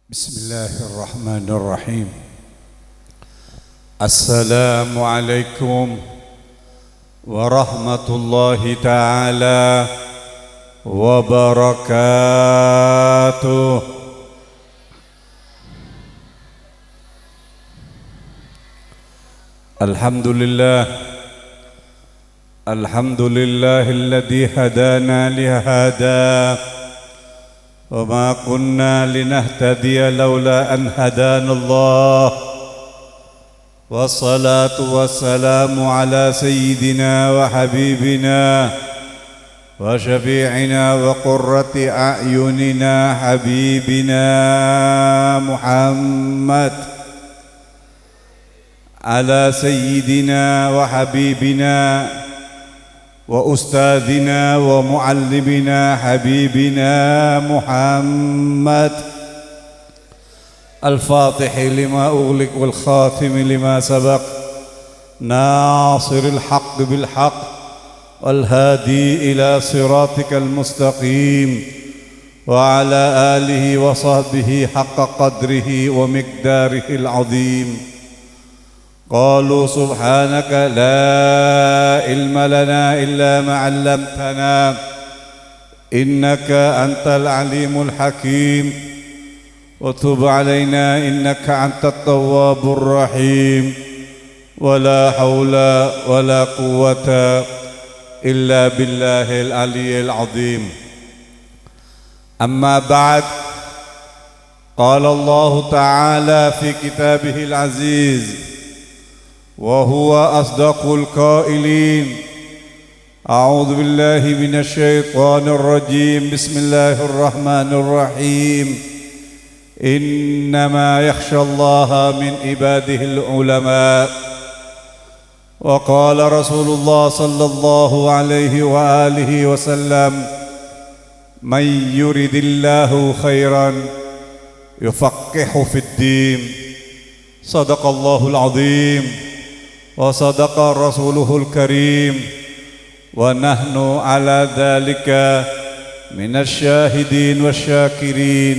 بسم الله الرحمن الرحيم. السلام عليكم ورحمة الله تعالى وبركاته. الحمد لله الذي هدانا لهذا وما كنا لنهتدي لولا أن هدانا الله، والصلاة والسلام على سيدنا وحبيبنا وشفيعنا وقرة أعيننا حبيبنا محمد، على سيدنا وحبيبنا وأستاذنا ومعلمنا حبيبنا محمد، الفاتح لما أغلق والخاتم لما سبق، ناصر الحق بالحق والهادي إلى صراطك المستقيم، وعلى آله وصحبه حق قدره ومقداره العظيم. قالوا سبحانك لا علم لنا إلا ما علمتنا إنك أنت العليم الحكيم، وتب علينا إنك أنت التواب الرحيم، ولا حول ولا قوة إلا بالله العلي العظيم. أما بعد، قال الله تعالى في كتابه العزيز وهو أصدق القائلين: أعوذ بالله من الشيطان الرجيم، بسم الله الرحمن الرحيم، إنما يخشى الله من عباده العلماء. وقال رسول الله صلى الله عليه وآله وسلم: من يرد الله خيرا يفقهه في الدين. صدق الله العظيم وصدق رسوله الكريم، ونحن على ذلك من الشاهدين والشاكرين،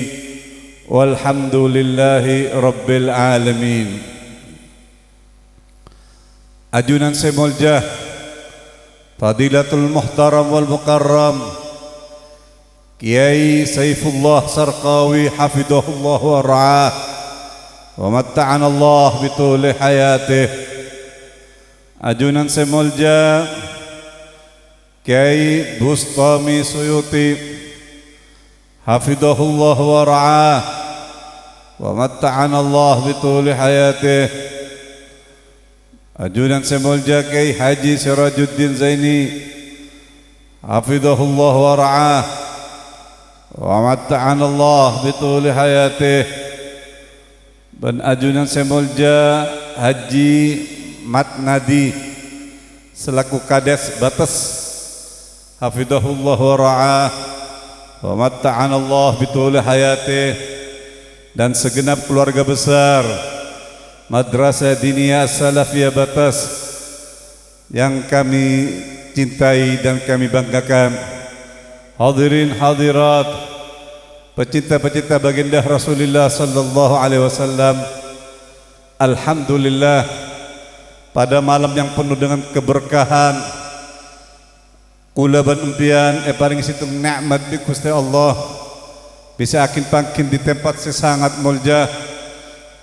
والحمد لله رب العالمين. Ajunan Semuljah Fadilatul Muhtaram wal Mukarram Kiai Saifullah Sarqawi hafidhahullah wa ra'ah wa matta'ana Allah bituli hayatih. Ajunan Semuljah Kiai Bustami Suyuti hafidhahullah wa ra'ah wa matta'ana Allah bituli hayatih. Ajunan Semuljah Kiai Haji Sirajuddin Zaini hafidhahullah wa ra'ah wa matta'ana Allah bituli hayatih. Dan ajunan Semuljah Haji Mat Nadi selaku Kades Bates hafidhahullah wa ra'ah wa matta'ana Allah bituli hayatih, dan segenap keluarga besar Madrasah Diniyah Salafiyah Batas yang kami cintai dan kami banggakan. Hadirin hadirat, pecinta-pecinta baginda Rasulullah sallallahu alaihi wasallam, alhamdulillah, pada malam yang penuh dengan keberkahan, kula ban empian paring situng nikmat di Gusti Allah bisa akin pangkin di tempat sesangat mulja,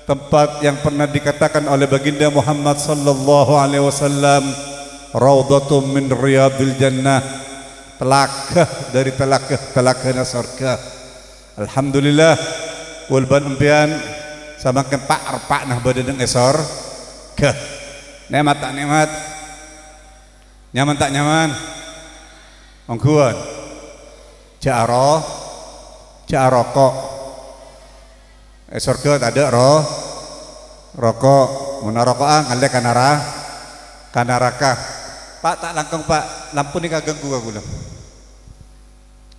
tempat yang pernah dikatakan oleh baginda Muhammad sallallahu alaihi wasallam raudhatum min riyadil jannah, telakah dari telakah surga. Alhamdulillah, kul ban empian samakan pak nah badan esor ke nikmat tak nikmat, nyaman tak nyaman, mongguan rokok surga tak ada rokok menarokoan ada kanaraka. Pak tak langkong pak, lampu ni kaganggu aku lah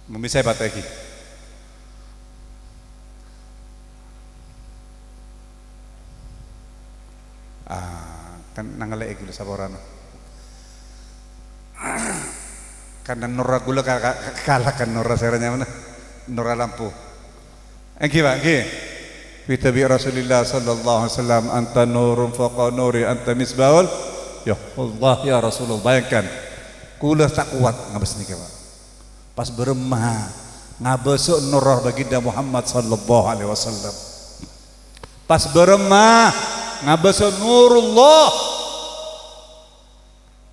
memisai batai lagi. Kan nangalai gula saboran karena nurra gula kalahkan nurra seranya mana nurra lampu. Pak, fi tabi Rasulillah sallallahu alaihi wasallam, anta nurun faqa nuri anta misbahul. Ya Allah ya Rasulullah, bayangkan kula tak kuat ngabes niki Pak. Pas beremah ngabesuk nur baginda Muhammad sallallahu alaihi wasallam. Pas beremah ngabesuk nurullah.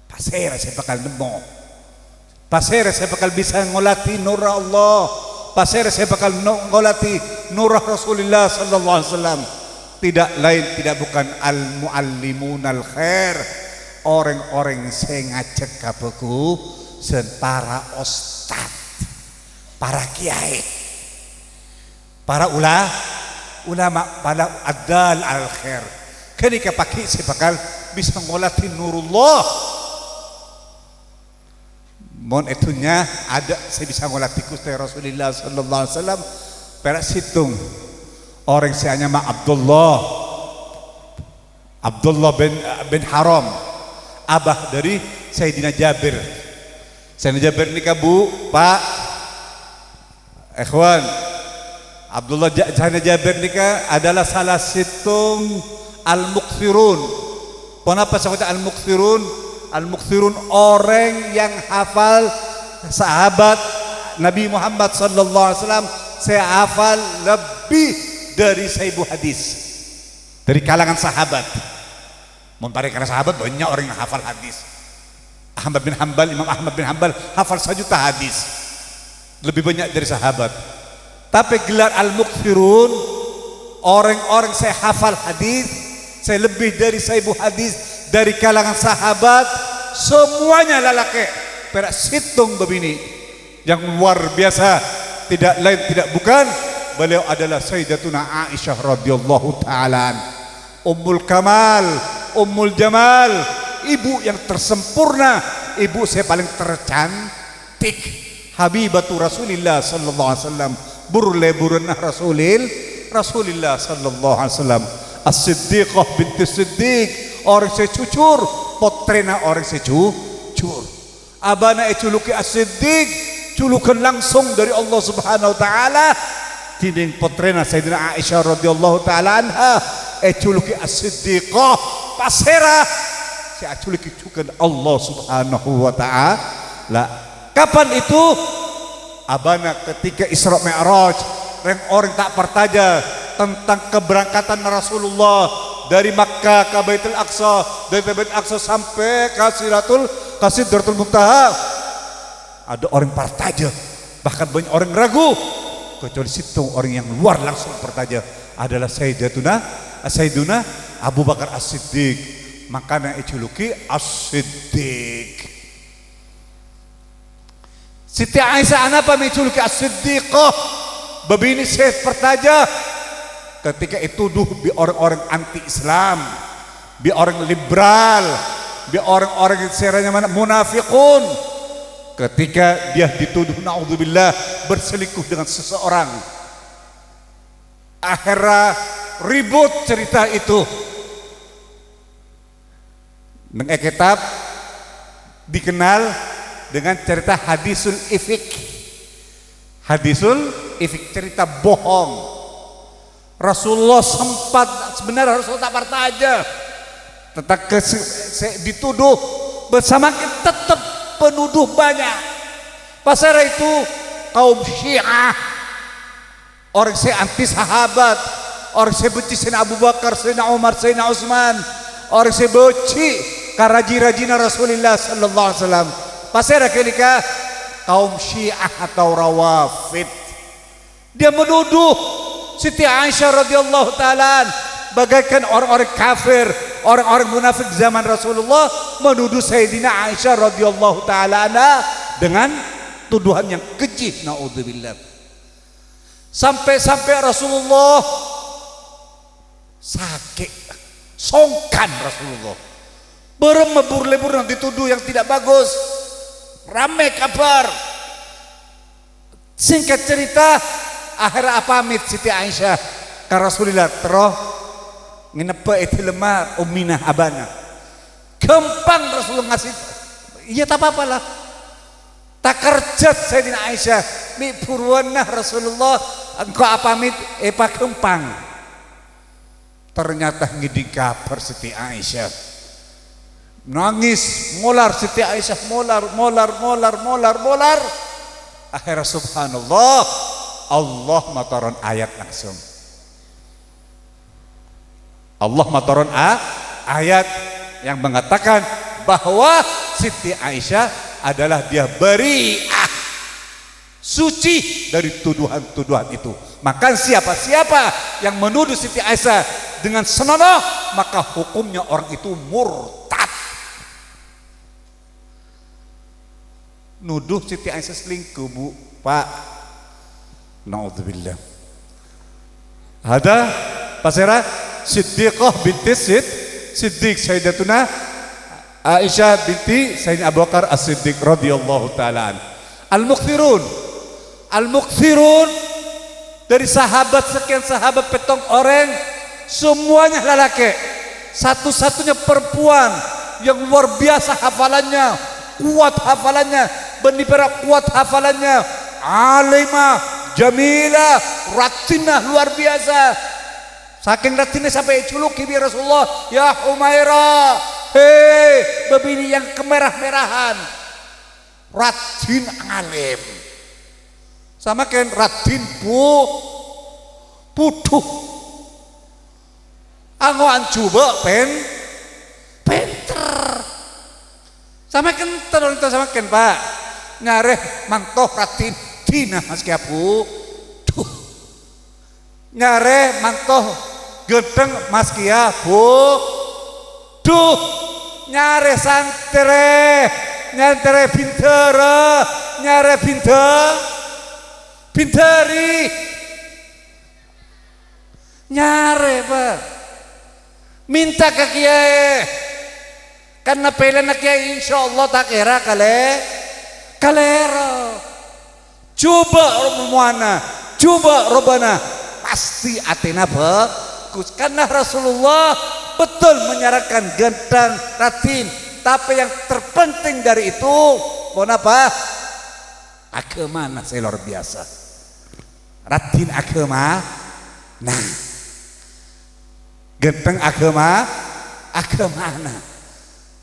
Pasir saya bakal nemu. Pasir saya bakal bisa ngolati nur Allah. Pasir saya bakal ngolati nur Rasulullah sallallahu alaihi wasallam. Tidak lain tidak bukan al-muallimunal khair. Orang-orang saya ngajak kabeku sen para ustad, para kiai, para ulama, para adal al khair. Ketika pakai saya bakal bisa ngolati nurullah. Mohon itunya ada saya bisa ngolati Gusti Rasulullah sallallahu alaihi wasallam. Perak situng orang saya nama Abdullah bin Haram, abah dari Sayyidina Jabir. Sayyidina Jabir nikah Bu, Pak, ikhwan. Abdullah Sayyidina Jabir nikah adalah salah situng al-mukthirun. Kenapa saya kata al-mukthirun? Al-mukthirun orang yang hafal sahabat Nabi Muhammad sallallahu alaihi wasallam. Saya hafal lebih dari 1000 hadis dari kalangan sahabat. Mencari karena sahabat banyak orang yang hafal hadis. Imam Ahmad bin Hanbal hafal 1 juta hadis, lebih banyak dari sahabat. Tapi gelar al-mukthirun orang-orang saya hafal hadis, saya lebih dari 1000 hadis dari kalangan sahabat, semuanya lalaki. Perak situng begini yang luar biasa, tidak lain tidak bukan beliau adalah Sayyidatuna Aisyah radhiyallahu taala, Ummul Kamal, Ummul Jamal, ibu yang tersempurna, ibu saya paling tercantik, Habibatu Rasulillah sallallahu alaihi wasallam, burle-burna Rasulillah sallallahu alaihi wasallam, As-Siddiqah binti Siddiq, orang saya cucur, potrena orang saya cucur. Abana culuki As-Siddiq, culukan langsung dari Allah Subhanahu wa taala. Tiding potrena Sayyidina Aisyah radhiyallahu taala anha, culuki As-Siddiqah, pasera si culuki cukan Allah Subhanahu wa taala. Kapan itu? Abana ketika Isra Mi'raj, orang tak pertanya tentang keberangkatan Rasulullah dari Makkah ke Baitul Aqsa, dari Baitul Aqsa sampai ke Sidratul Muntaha. Ada orang pertanya, bahkan banyak orang ragu, kecuali situ orang yang luar langsung pertanya adalah Sayyiduna Abu Bakar As-Siddiq. Makanya ijuluki As-Siddiq. Siti Aisyah anapa menjuluki As-Siddiqah? Begini saya pertanya, ketika itu bi orang-orang anti-Islam, bi orang liberal, bi orang-orang yang seranya mana munafikun, ketika dia dituduh naudzubillah berselingkuh dengan seseorang, akhirnya ribut cerita itu. Dengan kitab dikenal dengan cerita hadisul ifik. Hadisul ifik, cerita bohong. Rasulullah sempat, sebenarnya Rasulullah tak bertanya tentang dituduh, bersama kita tetap penuduh banyak. Pasal itu kaum Syiah, orang saya anti sahabat, orang saya benci Sayyidina Abu Bakar, Sayyidina Umar, Sayyidina Utsman, orang saya benci karaji-rajina Rasulullah sallallahu alaihi wasallam. Pasal ketika kaum Syiah atau Rawafid, dia menuduh Siti Aisyah radhiyallahu taala bagaikan orang-orang kafir, orang-orang munafik zaman Rasulullah, menuduh Sayyidina Aisyah radhiyallahu taala dengan tuduhan yang keji, naudzubillah. Sampai Rasulullah sakit, songkan Rasulullah. Berlebur dituduh yang tidak bagus. Ramai kabar. Singkat cerita, akhirnya pamit Siti Aisyah ke Rasulullah terus ngenepe itu lemah umminah abana. Gampang Rasulullah ngasih, iya tak apa-apa lah. Tak kerjat Sayyidina Aisyah, mi purwana Rasulullah engkau pamit pak kempang. Ternyata ngiding kabar Siti Aisyah. Nangis, molar Siti Aisyah, molar. Akhirnya subhanallah, Allah mataron ayat langsung. Allah mataron ayat yang mengatakan bahwa Siti Aisyah adalah dia bari'ah, suci dari tuduhan-tuduhan itu. Maka siapa-siapa yang menuduh Siti Aisyah dengan senonoh, maka hukumnya orang itu murtad. Nuduh Siti Aisyah selingkuh, Bu, Pak. Naudzubillah. Ada pasera Siddiqah binti Siddiq, Sayyidatuna Aisyah binti Sayyidina Abu Bakar As-Siddiq radhiyallahu taala. Al-mukthirun dari sahabat, sekian sahabat petong orang, semuanya lelaki. Satu-satunya perempuan yang luar biasa hafalannya, kuat hafalannya, benar kuat hafalannya, alimah, jamilah, ratinah luar biasa. Saking ratinah sampai juluki bi Rasulullah, ya Humaira, hei bebini yang kemerah-merahan, ratin alim. Sama kan ratin putuh. Angoan coba penter. Sama kan terus sama kan Pak. Nyareh mangtoh ratin tina maskiapu. Duh. Nyareh mangtoh gedeng maskiapu. Duh. Nyareh santere pinter. Nyareh pinteri. Nyare Pak, minta ke kiai, karena pilihan kiai insya Allah tak kira kalera. Coba romuana, coba robana, pasti atena bagus. Karena Rasulullah betul menyarankan gendang ratin, tapi yang terpenting dari itu, mohon apa? Agama saya luar biasa. Ratin agama, nah. Genteng agama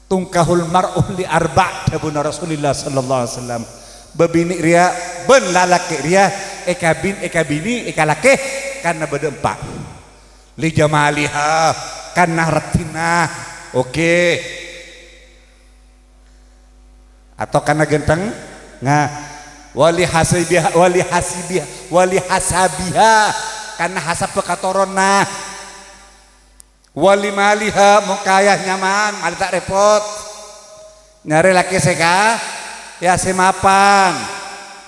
tungkahul mar'uh li arba' tabuna Rasulullah sallallahu alaihi wasallam. Bebini ria ben lalaki ria ekabini ekalake karena beda empat. Li jamaliha karena ratina. Oke. Atau karena genteng nah wali hasabiha karena hasab pekatorona. Wali maliha mukayah nyaman, mali tak repot. Nyari laki seka, ya semapan.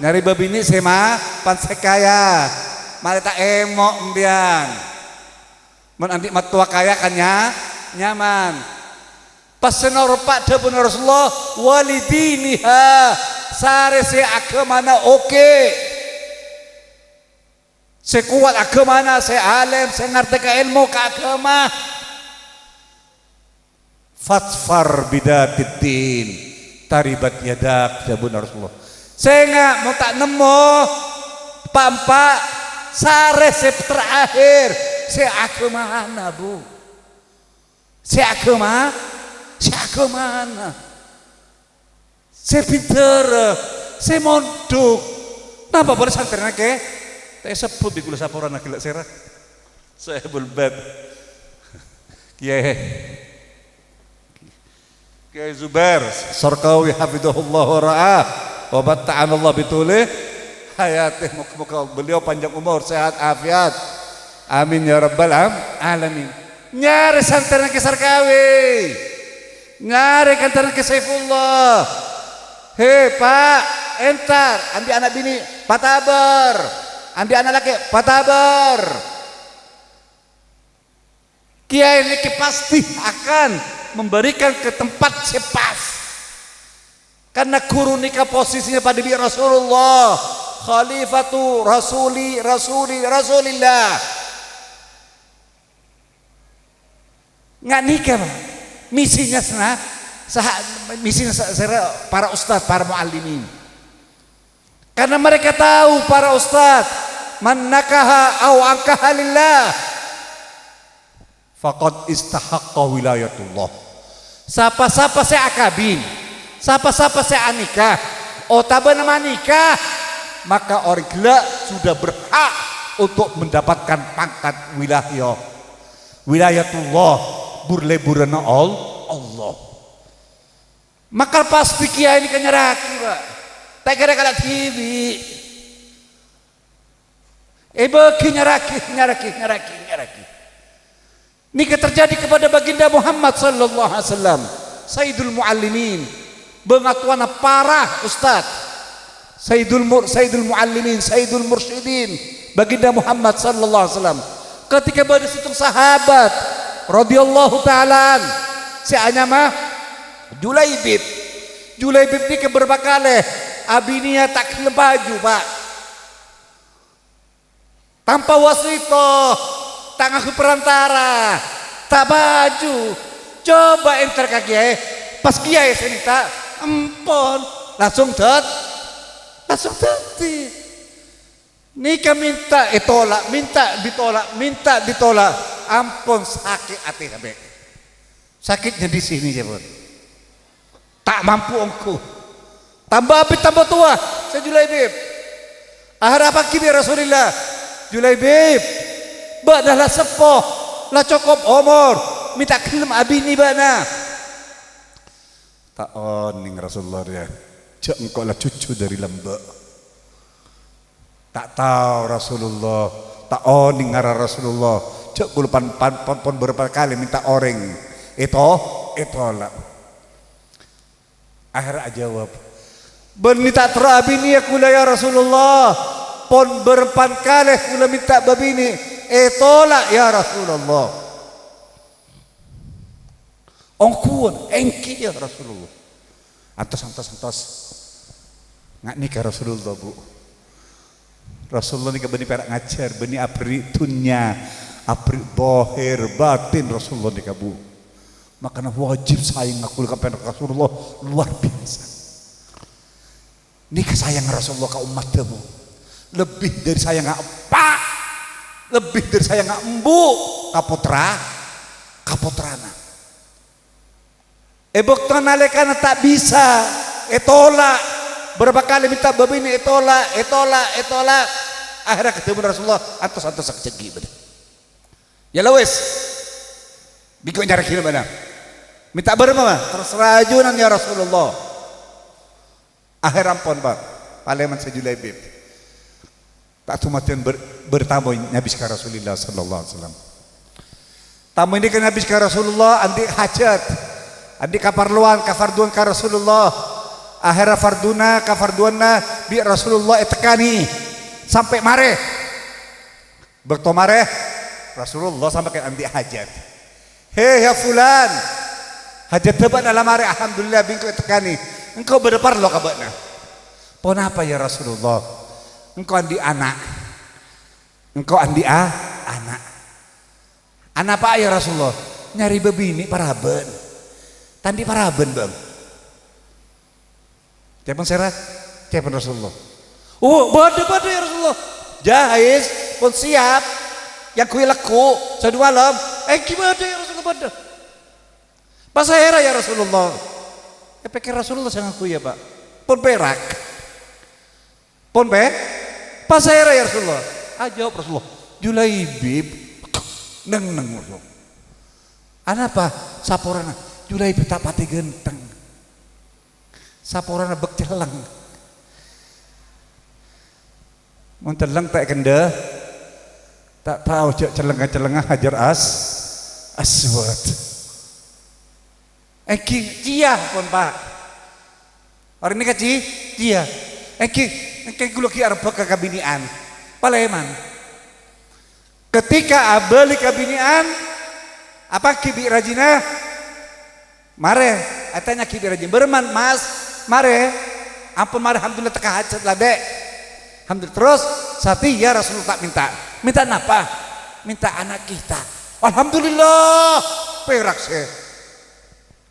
Nyari babini semapan sekaya, mali tak emok mbian. Mun anti matua kaya kan nyaman. Pas senor Pak dapun Rasulullah walidiniha sare se agamana oke. Sekuat agamana, se alim, se ngerti ke ilmu ke agama. Fatfar bidatiddin taribat yadak jabun Rasulullah. Saya nggak mau tak nemu pampa sare se terakhir se agama mana Bu? Se agama mana? Se pinter, se mondok. Napa boleh santernya ke? Saya sebut di kula saporan gila serah. Saya bulbat. Kiai Zubair Sarkawi hafizahullah wa ra'ah wa batta'ana Allah bitulih hayatih. Muka beliau panjang umur, sehat afiat. Amin ya rabbal alamin. Nyari santernya ke Sarkawi. Nyari kantaran ke Saifullah. Hei Pak, entar ambil anak bini patabar. Ambil anak laki patabar. Kiai ini pasti akan memberikan ke tempat sepas. Karena guru nikah posisinya pada Nabi Rasulullah, khalifatu Rasulillah. Nggak nikah Pak. Misinya para ustadz, para muallimin. Karena mereka tahu para ustadz, man nakaha au angkaha lillah faqad istahaqqa wilayatullah. Siapa-siapa saya akabin, siapa-siapa saya anikah, otabana manikah, maka orang gila sudah berhak untuk mendapatkan pangkat wilayatullah, burle-burana Allah. Maka pas pikir ini kenyaraki Pak, tak kira kalau TV, bagi nyaraki. Ini terjadi kepada baginda Muhammad sallallahu alaihi wasallam, Sayyidul Muallimin, bengatuana parah Ustaz, Sayyidul Muallimin, Sayyidul Mursyidin, baginda Muhammad sallallahu alaihi wasallam. Ketika pada situ sahabat radhiyallahu ta'ala si anyama Julaibib ini keberapa kali abinia tak baju Pak, tanpa wasito, tak ngaku perantara, tak baju. Coba enter kaki pas kiai senita empon langsung tadi. Nikah minta ditolak, ampun sakit hati sampai. Sakitnya di sini jebon. Tak mampu engkau. Tambah api tambah tua. Saya Julaibib. Akhir apa kini Rasulullah? Julaibib, badahlah sepoh, lah cukup umur, minta kelem abini bana. Tak oning Rasulullah ya. Cak engkau lah cucu dari lembek. Tak tahu Rasulullah, tak oning ngara Rasulullah. Cak gulupan pon beberapa kali minta orang. Itu lah. Akhirnya jawab, benita terabini aku lah ya Rasulullah. Pon berempat kali kula minta babini, tolak ya Rasulullah. Ongkuan, engki ya Rasulullah. Antos. Nggak nikah Rasulullah Bu. Rasulullah nikah beni perak ngajar, beni abri tunya, abri bohir batin Rasulullah nikah Bu. Makanya wajib sayang aku kepada Rasulullah luar biasa. Nikah sayang Rasulullah ke umatnya Bu. Lebih dari saya nggak pak, lebih dari saya nggak embu, kaputrana. Bokto nalekana tak bisa, tolak. Berapa kali minta babini tolak. Akhirnya ketemu Rasulullah, antos sakjegi bener. Ya lawes, biko nyari kira bener. Minta berapa? Terserah ajunan ya Rasulullah. Akhir ampun Pak, paleman Julaibib. Tak tumatian bertamu Nabi ka Rasulullah sallallahu alaihi wasallam. Tamu ini ke Nabi ka Rasulullah andi hajat, andi kaparluan kafarduan ka Rasulullah. Akhirnya kafarduanna bi Rasulullah etekani sampai mare. Bekto mare Rasulullah sampai ke andi hajat. Hei ya fulan, hajat tebat dalam mare alhamdulillah bingko etekani. Engkau berdepar lo kabana. Pon apa ya Rasulullah? Engkau andi anak. Anak apa ya Rasulullah? Nyari bebini paraben. Tandi paraben bang. Cepan serah, cepan Rasulullah. Oh, bade ya Rasulullah. Jahis pun siap. Yang kui leku sadu malam. Gimana ya Rasulullah bade? Pas era ya Rasulullah. Pikir Rasulullah saya ngaku ya Pak. Pun perak. Pas era ya Rasulullah. Jawab Rasulullah. Julaibib neng Rasulullah. Apa? Saporana. Julaibib tak pati genteng. Saporana bek celang. Mun celang tak kenda. Tak tahu celengah hajar aswad. Kia pun Pak. Orang ini kaci kia. Engke gula ki arep ke kabinian. Paleman. Ketika abeli kabinian, apa kibi rajina? Mare, atanya kibi rajin. Berman Mas, mare. Ampun mare alhamdulillah teka hajat lah Dek. Alhamdulillah terus sati ya Rasulullah tak minta. Minta apa? Minta anak kita. Alhamdulillah perak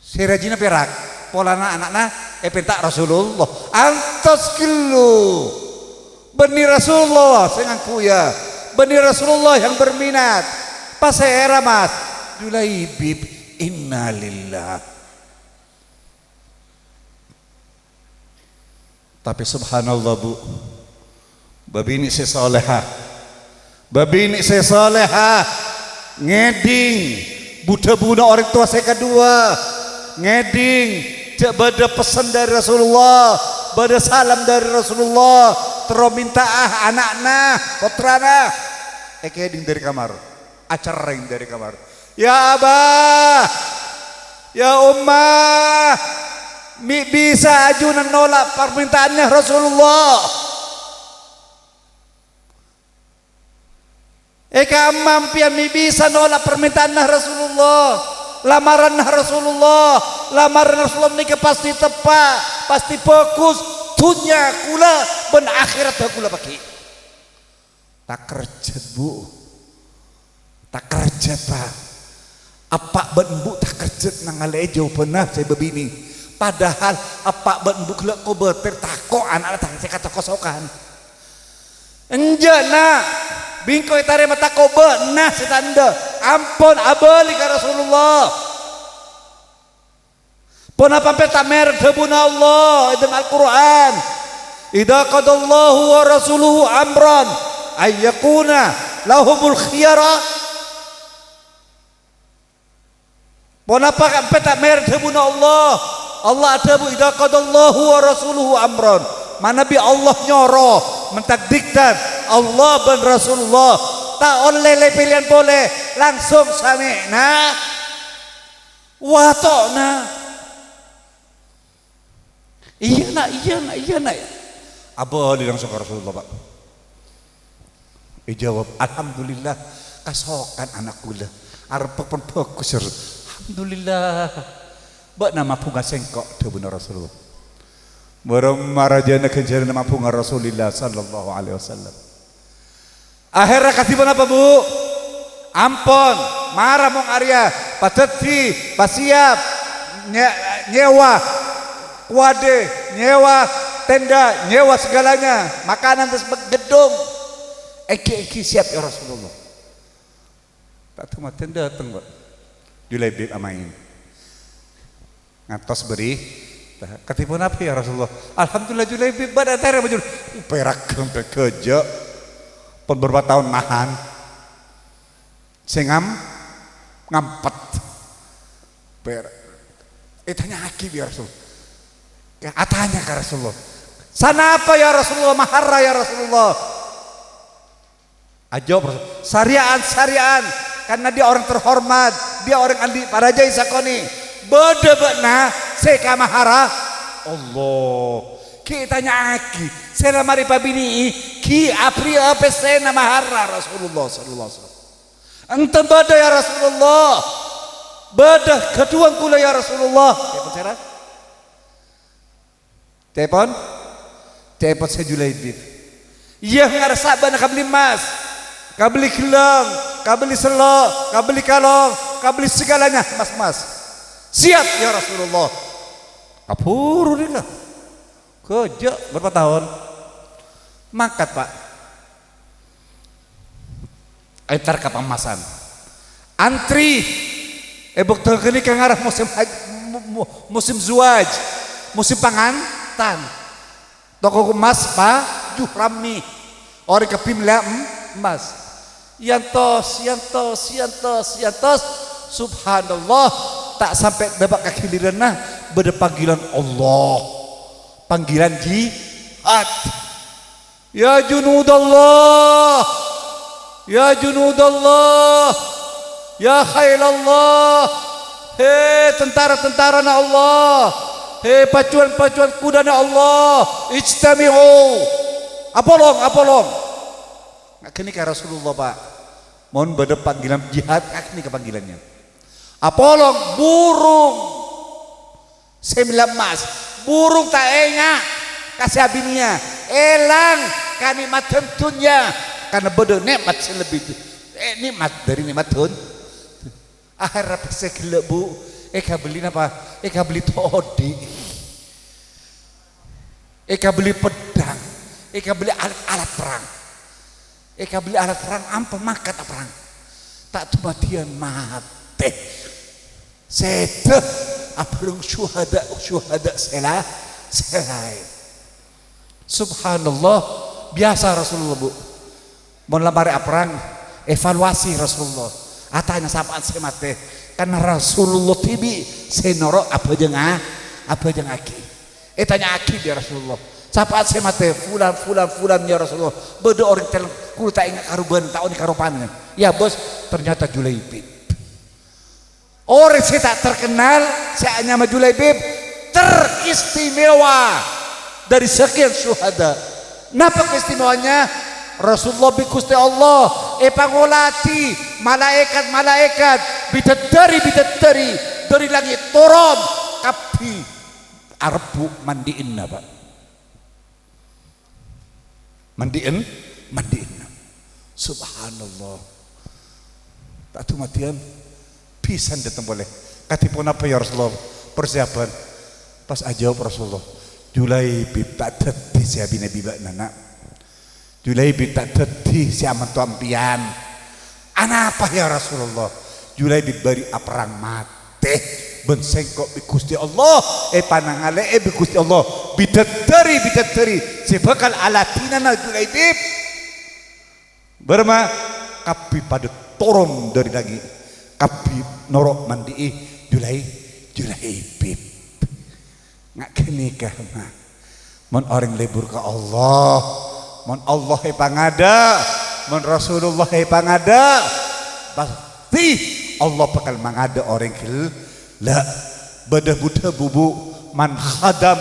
si rajina perak. Polana anakna pentak Rasulullah. Antos kilu. Benih Rasulullah saya ngaku ya. Benih Rasulullah yang berminat. Pas era Mas. Julaibib, innalillah. Tapi subhanallah bu, babini saya soleha, babini saya soleha, ngeding, budak budak orang tua saya kedua, ngeding, cak bada pesan dari Rasulullah, bada salam dari Rasulullah, terus minta anak-anak, putrana, ngeding dari kamar, acareng dari kamar, ya abah, ya ummah, bisa ajunan nolak permintaannya Rasulullah. Mampian bisa nolak permintaan Rasulullah, lamaran Rasulullah, lamaran Rasulullah ini pasti tepat, pasti fokus dunia kula ben akhirat kula pakai. Tak kerja bu, tak kerja pak. Apa ben bu tak kerja nang alejo pernah saya bebini. Padahal apa ben bu kula ko beter tako anak tang saya kata kosokan. Enjana bingkoy tare mata ko beunah setanda. Ampun abali ka Rasulullah. Pun apa peta merek debuna Allah dalam Al-Qur'an. Idza qadallahu wa rasuluhu amran ay yakuna lahumul khiyara. Pun apa peta merek debuna Allah. Allah ada bu idza qadallahu wa rasuluhu amran. Mana bi Allah nyoro mentakdikkan Allah dan Rasulullah tak oleh pilihan boleh langsung sami'na wa ta'na. Iya nak abali langsung ke Rasulullah pak. Jawab alhamdulillah kasokan anak kula arep pun bagus alhamdulillah. Bak nama punga sengkok debuna Rasulullah. Barang marajana kejar nama punga Rasulullah sallallahu alaihi wasallam. Akhirnya kasih apa bu? Ampun, marah mong Arya, pateti, pasiap, nyewa, kuade, nyewa tenda, nyewa segalanya, makanan terus gedung. Eki siap ya Rasulullah. Tak cuma tenda datang pak, Julaibib amain. Ngatos beri katipun apa ya Rasulullah. Alhamdulillah Julaibib pada tere baju perak sampai kerja pun beberapa tahun nahan singam ngampet perak tanya hakim ya Rasulullah ya atanya ke Rasulullah sana apa ya Rasulullah mahara ya Rasulullah ajo syariat karena dia orang terhormat dia orang andi para jai sakoni bedebena seka mahara Allah kita nyaki saya mari pabini ki apri apa saya mahara Rasulullah sallallahu alaihi wasallam enten beda ya Rasulullah beda kedua kula ya Rasulullah telepon saya Julaibib iya ngarasa bana kabeli emas kabeli gelang kabeli selok kabeli kalong kabeli segalanya mas siap ya Rasulullah. Kapuru dia lah. Kerja berapa tahun? Mangkat pak. Entar ke pemasan. Antri. Bukti ini kan arah musim zuaj, musim pangantan. Toko emas pak Juhrami. Orang kepimla emas. Yantos. Subhanallah. Tak sampai dapat kekiliran beda panggilan Allah, panggilan jihad. Ya junudallah, ya junudallah, ya khailallah. Hei tentara-tentara na Allah, hei pacuan-pacuan kuda na Allah. Ijtami'u. Apolong. Kini ke Rasulullah pak. Mohon beda panggilan jihad, ini ke panggilannya. Apolong burung 9 emas burung tak enak kasih abinya elang kanimat tentunya karena bodoh nikmat selebih nikmat dari nikmat tun akhirnya bisa gila bu beli apa beli todi beli pedang beli alat perang beli alat perang ampun makat perang tak cuma dia mat teh sete apalung syuhada selai subhanallah biasa Rasulullah bu mau lamari perang evaluasi Rasulullah atanya sapaan semate karena Rasulullah tibi senoro apa jeung aki tanya aki dia Rasulullah sapaan semate fulan ya Rasulullah bede orang tel kudu tak ingat karuban tahu ni karupan ya bos ternyata Julaibib orang saya tak terkenal saya hanya sama Julaibib teristimewa dari sekian syuhada napa keistimewanya Rasulullah bi Gusti Allah pangolati malaikat bidadari dari langit turun kapi arbu mandiin apa mandiin subhanallah tak tu matian pisan datang boleh katipun apa ya Rasulullah persiapan pas ajawab Rasulullah Julaibib tak teti siabi nabi nana Julaibib tak teti siaman tu ampian anak apa ya Rasulullah Julaibib bari perang mate bensengkok bi Gusti Allah panangale bi Gusti Allah bidadari si bakal alatinana Julaibib berma kapi pada turun dari lagi kapi norok mandi Julaibib nggak kenikah mah mon orang lebur ke Allah mon Allah pangada mon Rasulullah pangada pasti Allah bakal mangada orang kil la badah buddha bubu man khadam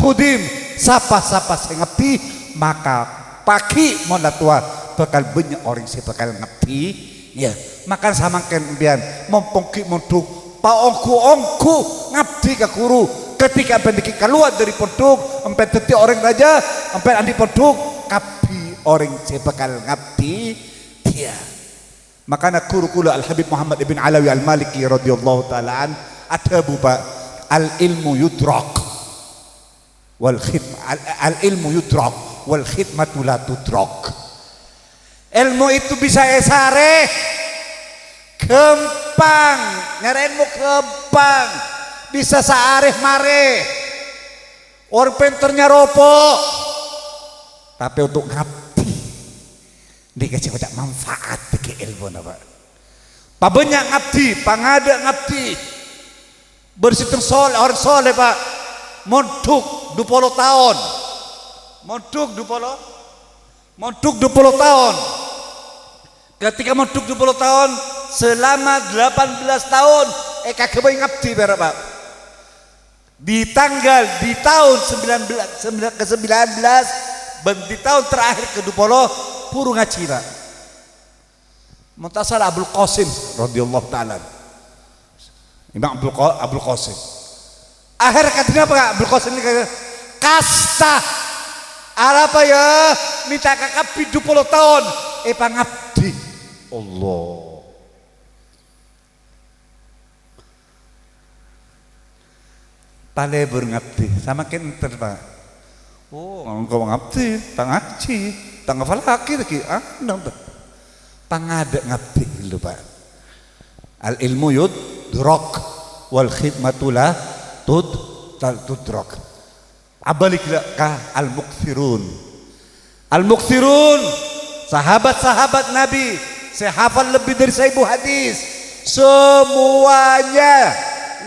khudim sapa saya ngerti maka pagi mon tua bakal banyak orang saya bakal ngerti ya makan samangken bian mompongki monduk paongku ngabdi ka guru ketika pendiki keluar dari pondok empat detik orang raja empat andi pondok kapi orang saya bakal ngabdi dia makanya guru kula Al Habib Muhammad ibn Alawi Al Maliki radhiyallahu taala ada bupa al ilmu yudrak wal khidmatu la tudrak ilmu itu bisa esare kempang nyarainmu kempang bisa saareh mare orang penternya ropok tapi untuk ngabdi dikasih banyak manfaat ke ilmu napa pabanyak ngabdi pangada ngabdi bersih soleh orang soleh pak montuk 20 tahun montuk 20 tahun ketika montuk 20 tahun selama 18 tahun kagak ngabdi berapa di tahun 19 dan di tahun terakhir ke-20 puru ngaji pak Muntasar Abdul Qasim radhiyallahu taala Imam Abdul Qasim akhir katanya apa Abdul Qasim ini kasta apa ya minta kakak 70 tahun pangabdi Allah pale berngabdi sama kenter pak oh engkau ngabdi tangaci tangafalaki lagi pangada ngabdi lu pak al ilmu yudrak wal khidmatu la tudrak abalik ka al mukthirun sahabat-sahabat Nabi saya hafal lebih dari 1000 hadis semuanya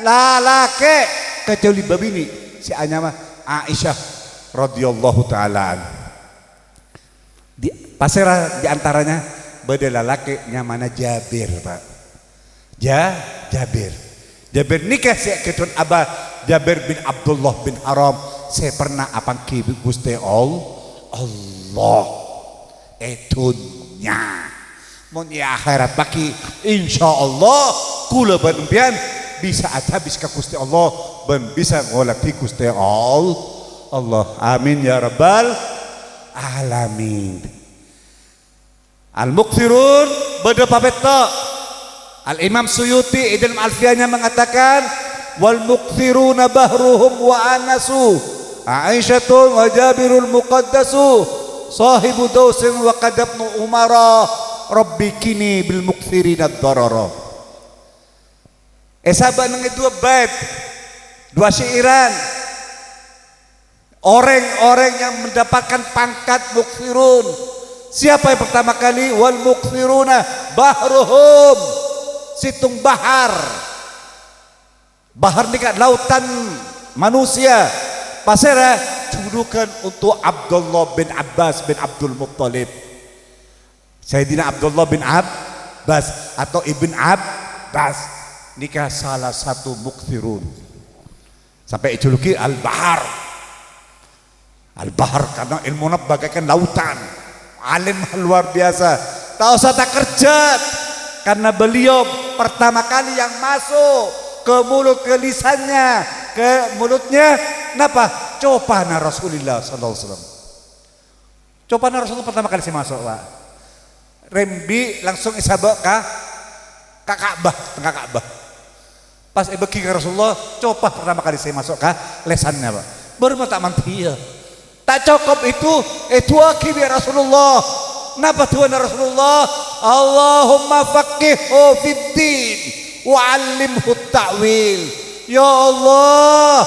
lalake kecuali babini si Anyama Aisyah radhiyallahu taala di pasera di antaranya bade lalaki nyamana Jabir pak Jabir nikah si kedon abah Jabir bin Abdullah bin Haram saya pernah apang ki Gusti Allah etunya mun ya akhirat baki insyaallah kula banbian bisa habis ke Gusti Allah dan bisa ngolati Gusti Allah amin ya rabbal alamin al-mukthirun bada papetta al-imam Suyuti dalam alfiyahnya mengatakan wal mukthiruna bahruhum wa anasu Aisyatun wa Jabirul muqaddasu sahibu dausin wa qadabnu umara Rabbi kini bil mukthirina darara. Sahabat nang dua bait, dua syairan. Orang-orang yang mendapatkan pangkat mukthirun. Siapa yang pertama kali? Wal mukthiruna bahruhum, situng bahar. Bahar ini kan lautan manusia. Pasera julukan untuk Abdullah bin Abbas bin Abdul Muttalib. Sayyidina Abdullah bin Abbas atau Ibn Abbas nikah salah satu mukthirun. Sampai dijuluki Al-Bahar. Al-Bahar karena ilmunya bagaikan lautan. Alim luar biasa. Tak usah tak kerja karena beliau pertama kali yang masuk ke mulut, ke lisannya, ke mulutnya. Kenapa? Copana Rasulullah sallallahu alaihi wasallam. Copana Rasulullah pertama kali saya masuk, Pak. Rembi langsung isabak ke Ka'bah, tengah Ka'bah. Pas bagi ke Rasulullah, coba pertama kali saya masuk ke lesannya, Pak. Baru tak manti ya. Tak cukup itu akib ya Rasulullah. Kenapa Tuhan Rasulullah? Allahumma faqihhu fiddin wa 'allimhu ta'wil. Ya Allah,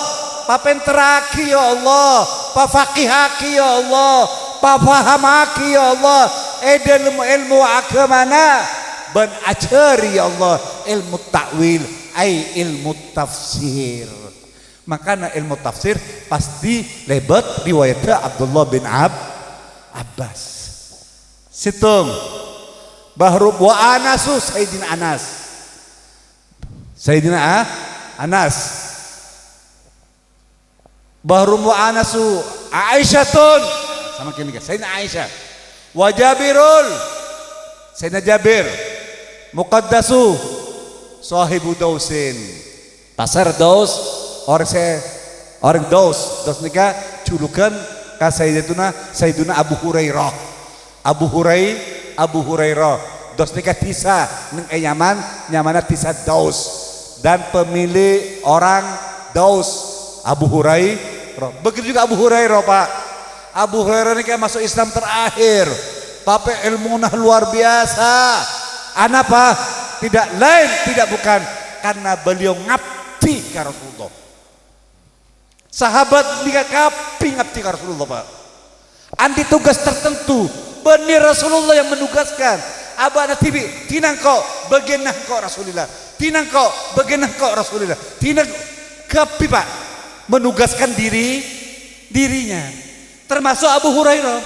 papenteraki ya Allah, pafaqihaki ya Allah, pafahamaki ya Allah, ilmu agamana ban ajari ya Allah, ilmu ta'wil ai ilmu tafsir. Makanya ilmu tafsir pasti lebat riwayatnya Abdullah bin Abbas. Situng Bahru wa Anasu Sayyidina Anas. Sayyidina Anas. Bahru wa Anasu Aisyatun sama kini kan Sayyidina Aisyah. Wa Jabirul Sayyidina Jabir. Muqaddasu sahibu Dausin. Pasar Daus orang Daus nikah julukan ka Sayyiduna Abu Hurairah. Abu Hurairah dos nikah tisa neng Yaman tisa Daus dan pemilik orang Daus Abu Hurairah. Begitu juga Abu Hurairah, Pak. Abu Hurairah nikah masuk Islam terakhir. Tapi ilmunya luar biasa. Anapa? Tidak lain tidak bukan karena beliau ngabdi ke Rasulullah. Sahabat nikah kapi ngabdi ke Rasulullah, Pak. Anti tugas tertentu benih Rasulullah yang menugaskan. Abana tibi tinang kau bagian kau Rasulullah. Tinang kau bagian kau Rasulullah. Tinang kapi, Pak, menugaskan dirinya. Termasuk Abu Hurairah.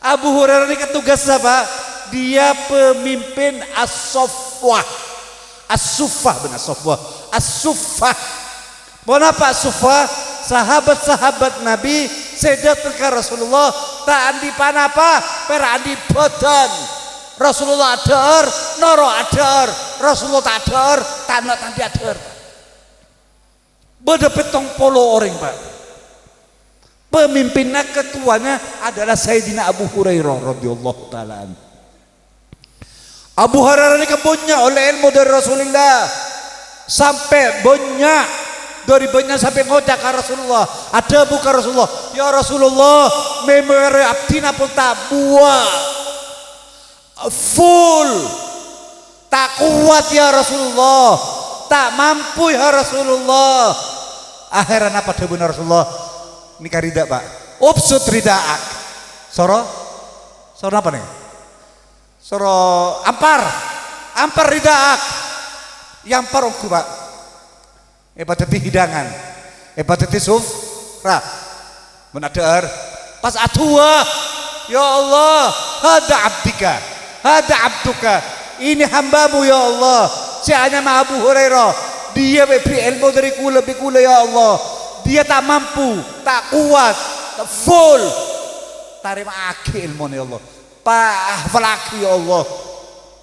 Abu Hurairah ini tugas apa? Dia pemimpin as-Suffah. As-Suffah benar Suffah. As-Suffah. Kenapa Sufa? Sahabat-sahabat Nabi sedat ke Rasulullah tak andi panapa per andi badan. Rasulullah adar, noro adar. Rasulullah tak adar, tanah tandi adar. Beda petong polo orang, Pak. Pemimpinnya ketuanya adalah Sayyidina Abu Hurairah radhiyallahu taala. Abu Hurairah ini kebunnya oleh ilmu dari Rasulullah sampai banyak. Dari banyak sampai ngocak ke Rasulullah. Ada buka Rasulullah. Ya Rasulullah, memori abdina pun tak buat. Full. Tak kuat ya Rasulullah. Tak mampu ya Rasulullah. Akhirnya apa benar Rasulullah? Nikah rida, Pak. Upsut ridaak. Soro apa nih? Soro ampar ridaak. Yampar aku, Pak. Hepatiti hidangan, hepatiti sufra, menadar. Pas atua, ya Allah, hada abduka, ini hambamu ya Allah. Sianya ma Abu Hurairah, dia beri ilmu dari kula ya Allah. Dia tak mampu, tak kuat, tak full. Tarima aki ilmu ya Allah. Pak falaki ya Allah.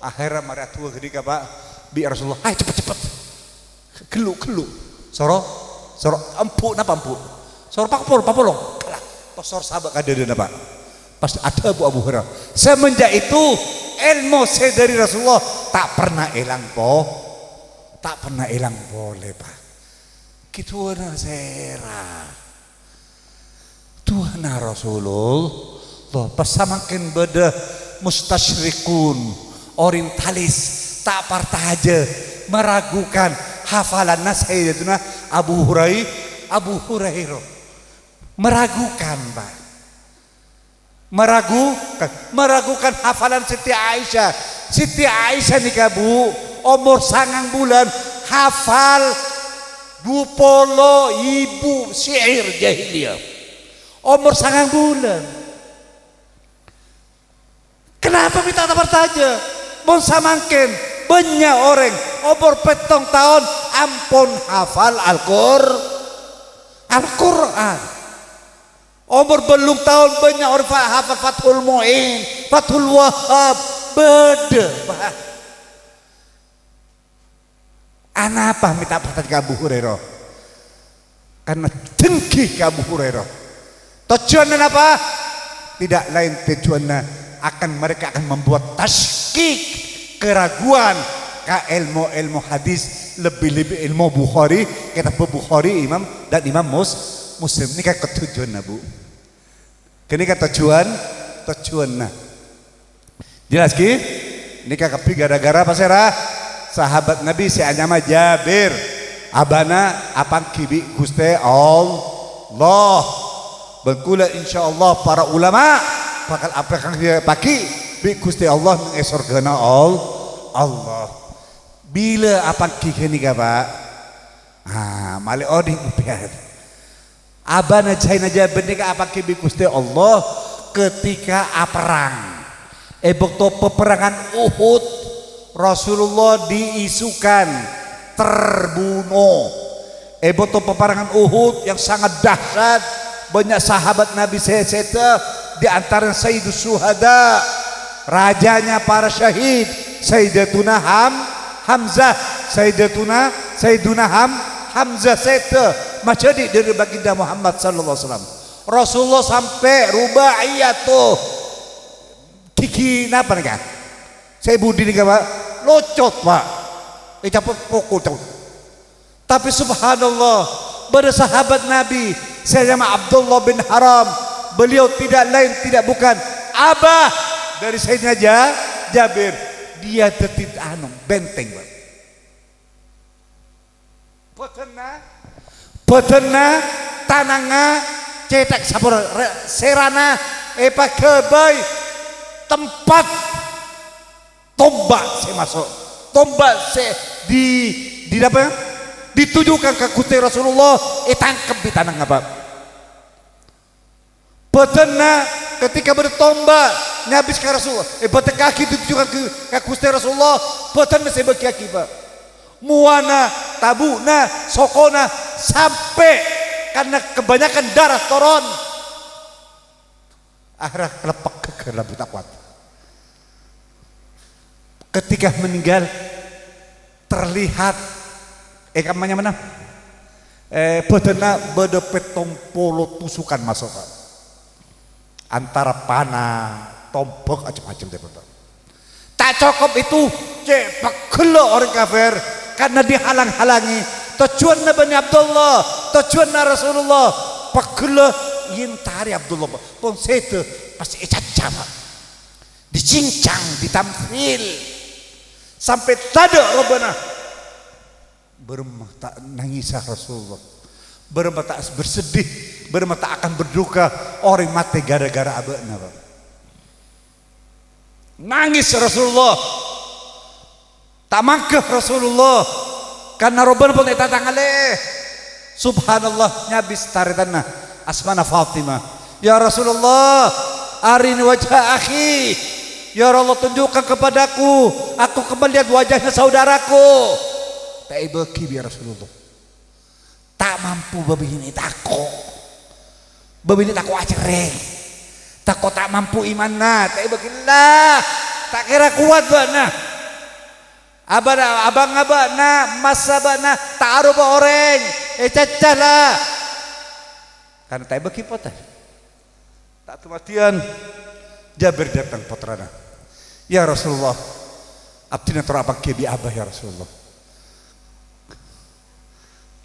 Akhirnya mari atua ketika Pak bi Rasulullah, ayo cepet. Gelu soro empuk napa empuk soro papolong kalah soro sahabat kadada Pak pas ada Abu Hurairah. Semenjak itu ilmu saya dari Rasulullah tak pernah hilang boleh, Pak. Gitu na sera Tuhan Rasulullah pas samakin beda mustasyrikun, orientalis, tak partaja meragukan hafalan Sayyidatuna Abu Hurairah. Meragukan, Pak. Meragukan hafalan Siti Aisyah. Siti Aisyah nih Bu, umur 9 bulan hafal 20.000 syair jahiliyah. Umur 9 bulan. Kenapa minta bertanya? Mau samangken banyak orang umur 7 tahun ampun hafal Al-Quran. Umur belum tahun banyak orang hafal Fathul Mu'in, Fathul Wahhab, beda Pak. Anapa minta pertanyaan ke Abu Hurairah? Karena dengki ke Abu Hurairah. Tujuannya apa? Tidak lain tujuannya mereka akan membuat taskik, keraguan ke ilmu hadis, lebih ilmu Bukhari, kitab Bukhari Imam dan Imam Muslim. Ini kan tujuan Bu. Ini kan tujuan. Jelas ki? Ini kan kepi gara-gara apa serah? Sahabat Nabi si anyama Jabir. Abana apang kibi Gusti Allah. Bengkula insyaallah para ulama bakal apa kang paki bi Gusti Allah mengesorkeuna Allah. Bila apang kini ka Pak? Mali odi upiat. Abana China Jabir nika apa kibi Gusti Allah ketika perang. Waktu peperangan Uhud Rasulullah diisukan terbunuh. Waktu peperangan Uhud yang sangat dahsyat, banyak sahabat Nabi seta di antara Sayyidus Syuhada, rajanya para syahid, Sayyidatuna Hamzah, Sayyiduna Hamzah seta majadi dari baginda Muhammad sallallahu alaihi wasallam. Rasulullah sampai rubaiyat tuh kiki napa nih kan? Saya budi nih Pak, locot Pak. Caput pukul tuh. Tapi subhanallah, pada sahabat Nabi, saya nama Abdullah bin Haram, beliau tidak lain tidak bukan abah dari Sayyidina Jabir. Dia tetit benteng Pak. Petena tananga cetak sabur serana kebai tempat tombak saya masuk tombak saya di apa ditujukan ke Gusti Rasulullah tangkep di tanah apa petena ketika bertombak nyabis ke Rasulullah bete kaki ditujukan ke Gusti Rasulullah petena saya bagi kaki Pak muana tabuna sokona sampai karena kebanyakan darah turun akhirnya kelepak ke labu tak kuat. Ketika meninggal terlihat kamarnya mana bedena beda petompolo tusukan masuk antara panah tombak macam-macam tak cukup itu pegelo orang kafir karena dihalang-halangi. Tujuan Nabi Abdullah, tujuan Rasulullah, pegelo yintari Abdullah pun setu pasti ecacama, dicincang, ditamfil, sampai tada Rabbana bermah tak nangis Rasulullah, bermah tak bersedih, bermah tak akan berduka orang mati gara-gara abadna. Nangis Rasulullah, tak mangkeh Rasulullah. Karena Rabbana pun datang alih. Subhanallah nyabis taritanna asmana Fatimah. Ya Rasulullah, arini wajah akhi. Ya Allah tunjukkan kepadaku, aku kembali lihat wajahnya saudaraku. Tak ibaki ya Rasulullah. Tak mampu babini tako. Babini tako acereng. Tako tak mampu imanna, tak ibaki lah. Tak kira kuat bana. Abang masa bana taruh orang cacah karena tak bagi potah tak kematian Jabir datang putrana ya Rasulullah abdina terapang kebi abah ya Rasulullah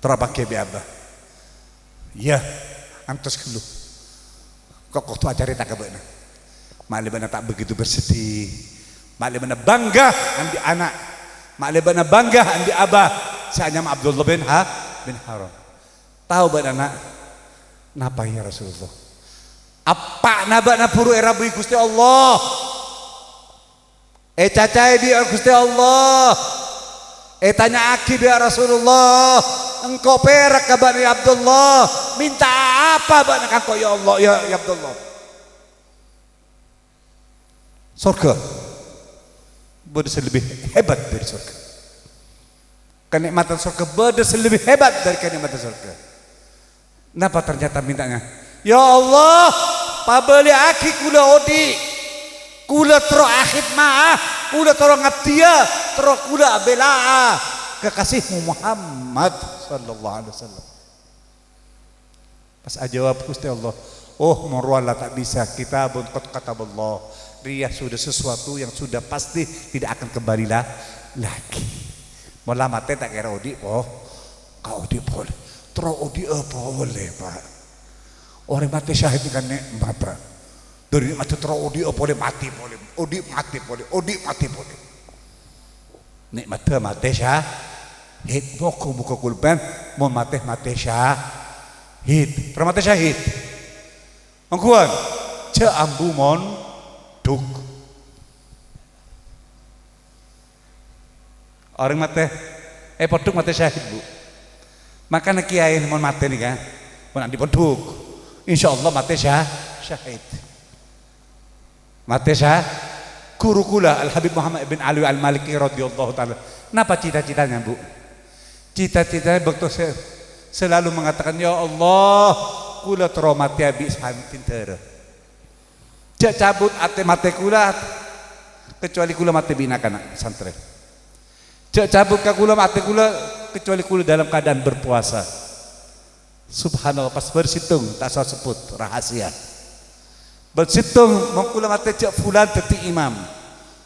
terapang kebi abah ya antus kelu kok tu ajari tak kebena Maklibana tak begitu bersedih. Maklibana bangga andi anak. Maklibana bangga andi abah. Sa'anyam Abdullah bin Haram. Tahu ba anak? Napa ya Rasulullah? Apa naba na puru era bui Gusti Allah? Cacai dia Gusti Allah. Tanya aki dia Rasulullah. Engkau perak ka bani Abdullah. Minta apa ba nak engkau ya Allah ya Abdullah? Surga. Beda lebih hebat dari surga. Kenikmatan surga beda lebih hebat dari kenikmatan surga. Kenapa ternyata mintanya? Ya Allah, pabali aki kula odi, kula tro akhid ma'ah, kula tro ngabdiya, tro kula belaa kekasihmu Muhammad sallallahu alaihi wasallam. Pas jawab Gusti Allah, oh morwala tak bisa, kitabun qad kataballah. Dia sudah sesuatu yang sudah pasti tidak akan kembali lagi. Mula mate tak kira odi, oh kau odi boleh. Terus odi boleh pak. Orang mati syahid kan nikmat pak. Dari mati terus odi boleh mati boleh. Odi mati boleh. Odi mati boleh. Nikmat mati syahid. Muka kulban mau mati syahid. Pernah mati syahid. Angkuan. Ambu mon duk. Orang mati. Poduk mati syahid bu. Maka nak kiai mau mati nih kan, mau nanti penduk, insya Allah mati syahid. Mati guru kula Al Habib Muhammad bin Ali Al Maliki radhiyallahu taala. Napa cita-citanya bu? Cita-citanya waktu selalu mengatakan ya Allah, kula teromati abi santin tera. Jak cabut ate mati kula, kecuali kula mati binakan santri. Jak cabut ke kula mati kula. Kecuali kula dalam keadaan berpuasa. Subhanallah pas bersitung tak usah sebut rahasia. Bersitung mengkula mate cak fulan teti imam.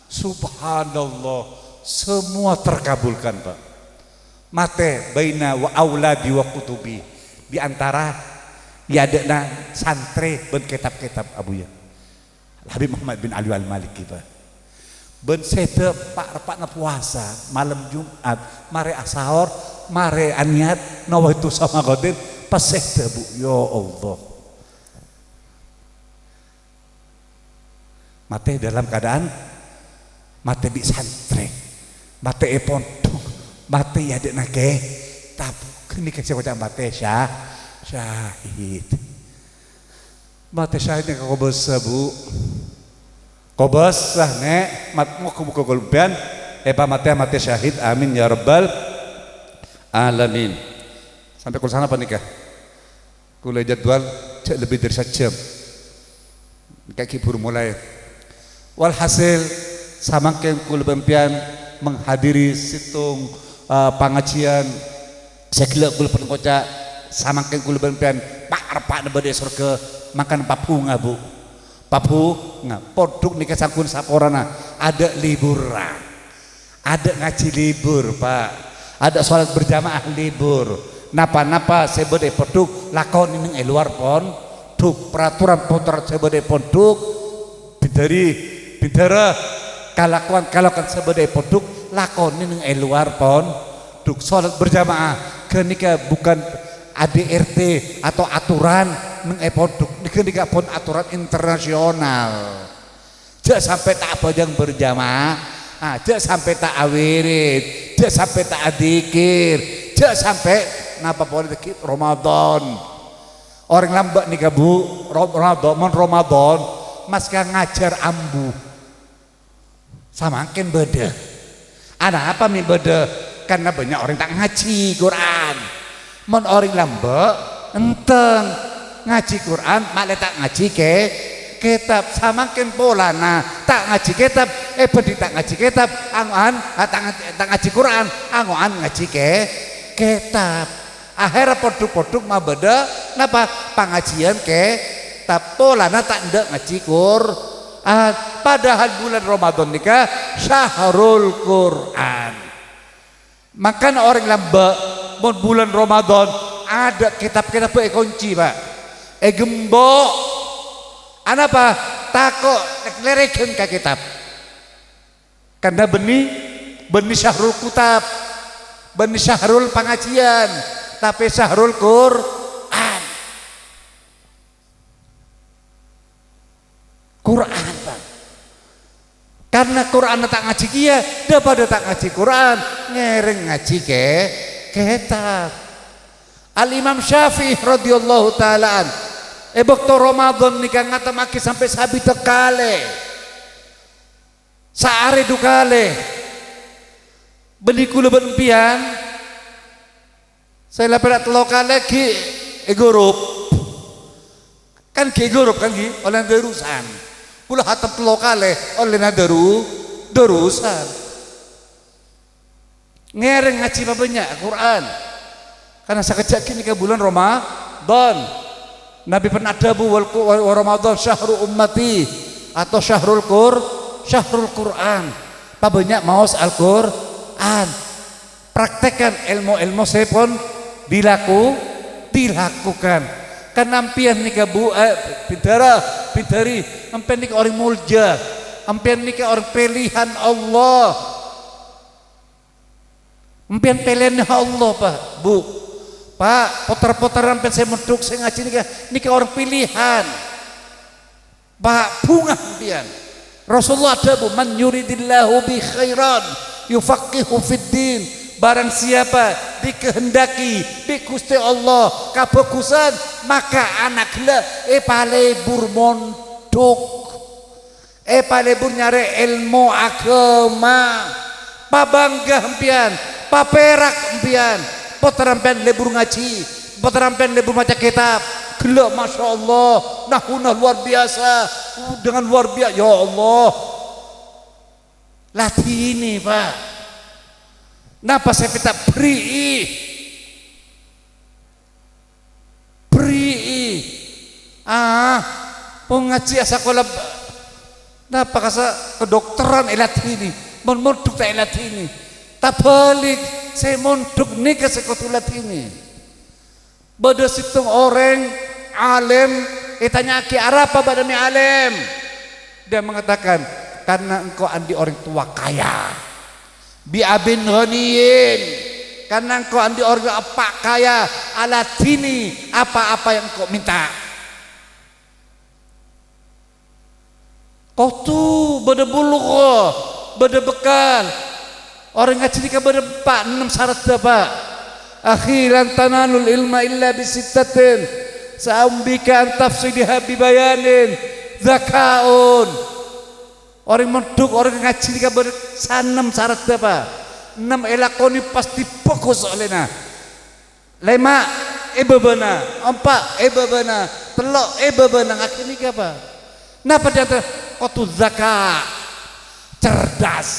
Subhanallah semua terkabulkan Pak. Mate baina wa auladi wa kutubi. Di antara ya ada santri ben kitab-kitab abuya. Habib Muhammad bin Ali Al-Maliki Pak. Ben sete pak na puasa malam Jumat mare asahor mare aniat nawaitu sama godin pas sete bu ya Allah mate dalam keadaan mate bi santri mate pondok mate ya dek nake tabu ini kasih kocak mate syahid mate syahidnya kau besar bu kobas lah nek mat mau buka golban mati syahid amin ya rabbal alamin. Sampai kul sana apa nikah? Kula jadwal cek lebih dari 1 jam. Kaki buru mulai. Walhasil samangken kula bempian menghadiri situng pengajian sekila kula penkoca samangken kula bempian pak nebade surga makan papunga bu. Papu poduk nikah sangkun saporana ada liburan, ada ngaji libur pak, ada sholat berjamaah libur, napa sebede poduk lakon ini luar pon, duk peraturan potrat sebede poduk, bintara kalakuan sebede poduk lakon ini luar pon, duk sholat berjamaah kenika bukan ADRT atau aturan mengepoduk dikenika pun aturan internasional. Jak sampai tak bojang berjamaah, jak sampai tak awirid, jak sampai tak adikir, jak sampai napa politik Ramadan. Orang lambat nih bu Ramadan, mas kan ngajar ambu, samakin beda. Ada apa mi beda? Karena banyak orang tak ngaji Quran. Mon orang lambat enteng ngaji Quran malah tak ngaji kitab samakin pola nah tak ngaji kitab bedi tak ngaji kitab angoan tak ngaji Quran angoan ngaji kitab akhirnya poduk mah beda napa pengajian kitab pola nah tak ndak ngaji Quran padahal bulan Ramadan nikah syahrul Quran makan orang lambat mon bulan Ramadan ada kitab-kitab kunci pak gembok apa takok lereken ka kitab. Karena benih syahrul kutab, benih syahrul pengajian, tapi syahrul Quran. Quran Bang. Karena Quran tak ngaji kia, daripada tak ngaji Quran, ngereng ngaji kitab. Al Imam Syafi'i radhiyallahu taalaan, waktu Ramadan nikah ngatamaki sampai sabi tekale, saare dukale, beli kula berempian, saya lapar telokale ki egorup, kan ki egorup kan ki oleh derusan. Kula hatap telokale oleh derusan. Ngereng ngaji babanya Quran. Karena sekejap kini ke bulan Ramadan. Nabi pernah adabu wa Ramadan syahrul ummati atau syahrul Quran. Babanya maos Al-Quran. Praktekkan ilmu-ilmu sepon dilakukan. Kanampian nika pintari ampian nika orang mulja, ampian nika orang pilihan Allah, ampian pilihan Allah Pak potar-potar ampian saya menduk saya ngaji nika orang pilihan Pak bunga ampian. Rasulullah ada man yuridillahu bi khairan yufaqihu fid din. Barang siapa dikehendaki bi Gusti Allah kabagusan, maka anaklah palebur mondok, palebur nyare ilmu agama, pabangga hempian, paperak hempian, poterampian lebur ngaji, poterampian lebur maca kitab. Gelak Masya Allah, nahunah luar biasa, dengan luar biasa. Ya Allah, latini Pak. Napa saya minta beri pengaji sekolah napa kasa kedokteran elat ini monduk tak elat ini tak balik saya monduk nih ke sekolah ini pada situng orang alim tanya ki apa badami alim, dia mengatakan karena engkau andi orang tua kaya bi abin ghaniyin, karena engkau andi orang apa kaya ala dini apa-apa yang engkau minta. Kau tuh beda bulugh, beda bekal. Orang ngaji ni kan beda 4-6 syarat apa? Akhiran tanalul ilma illa bisittatin. Sa'umbika an tafsidiha bibayanin zakaun. Orang menduk, orang ngaji ni kan beda 6 syarat apa? 6 elakoni pasti fokus olehna. 5 ebebana, 4 ebebana, 3 ebebana. Akhirnya apa? Napa dia kotu zakat, cerdas,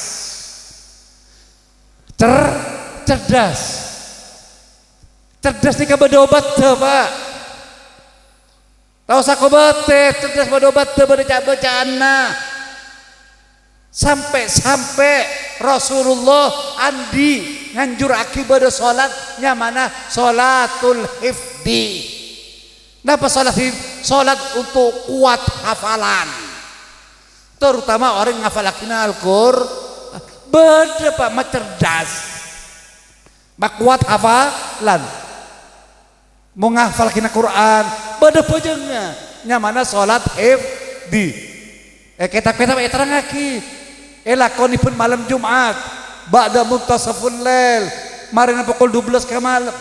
cerdas ni kan obat Pak. Tahu sakobat cerdas obat baca-bacaan. Sampai Rasulullah andi nganjur akibat sholatnya mana sholatul hifdi. Kenapa sholat hifdi? Sholat untuk kuat hafalan, terutama orang ngafalakina Al-Qur'an. Beda Pak, mah cerdas, mah kuat hafalan, mau ngafalakina Quran. Beda pojengnya nyamana sholat hifdi. Kitab-kitab terang lagi. Lakoni pun malam Jumat, ba'da muntasaful lail, marina pukul 12 ke malam.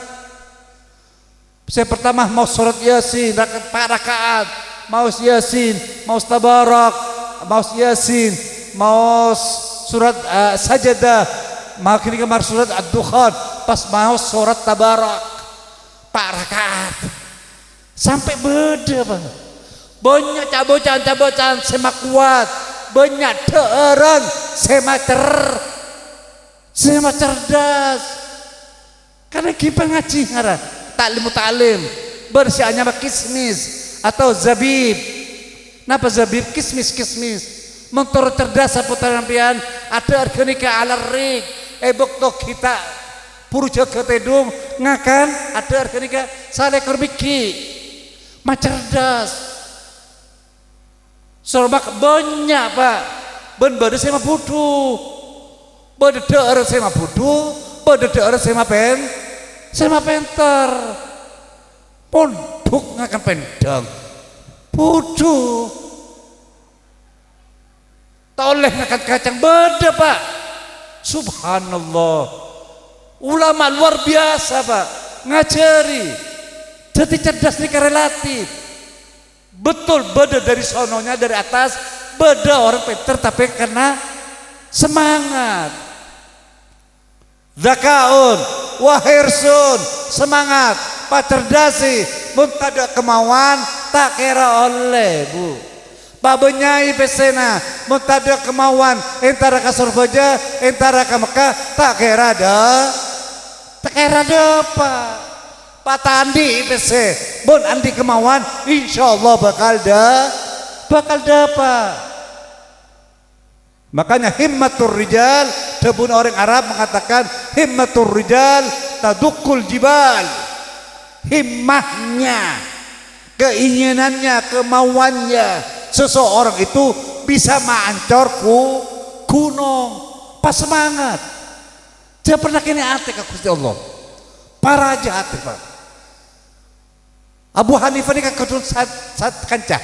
Saya pertama mau surat Yasin 4 rakaat, mau Yasin, mau Tabarak, mau Yasin, mau surat Sajadah, mau kini kemar surat Ad-Dukhan, pas mau surat Tabarak 4 rakaat. Sampai beda Pak. Banyak cabocan semak kuat, banyak terang semak cerdas. Karena kita ngaji ngaran taklim bersianya kismis atau zabib. Napa zabib? Kismis mentor cerdas putaran pian ada arkenika alarik ebok kita purja ketedung ngakan ada arkenika sale korbiki mah cerdas Sorbak banyak pak. Ben bade sema budu. Bade deure sema budu. Bade deure sema penter. Pondok ngakan pendang. Budu. Toleh ngakan kacang beda pak. Subhanallah. Ulama luar biasa pak. Ngajari. Jadi cerdas nikah relatif. Betul beda dari sononya dari atas. Beda orang pinter tapi karena semangat. Zakaun wahirsun semangat paterdasi muntada kemauan tak kira oleh bu. Pabenyai pesena muntada kemauan entara ka Surabaya entara ka Mekah tak kira apa. Patandi pese bon andi kemauan insyaallah bakal dapat. Makanya himmatur rijal, tebun orang Arab mengatakan himmatur rijal tadukul jibal. Himmahnya, keinginannya, kemauannya seseorang itu bisa mengancor gunung. Pas semangat. Dia pernah kini ate ke Gusti Allah. Para aja ate pak. Abu Hanifah ini kedun saat kancah.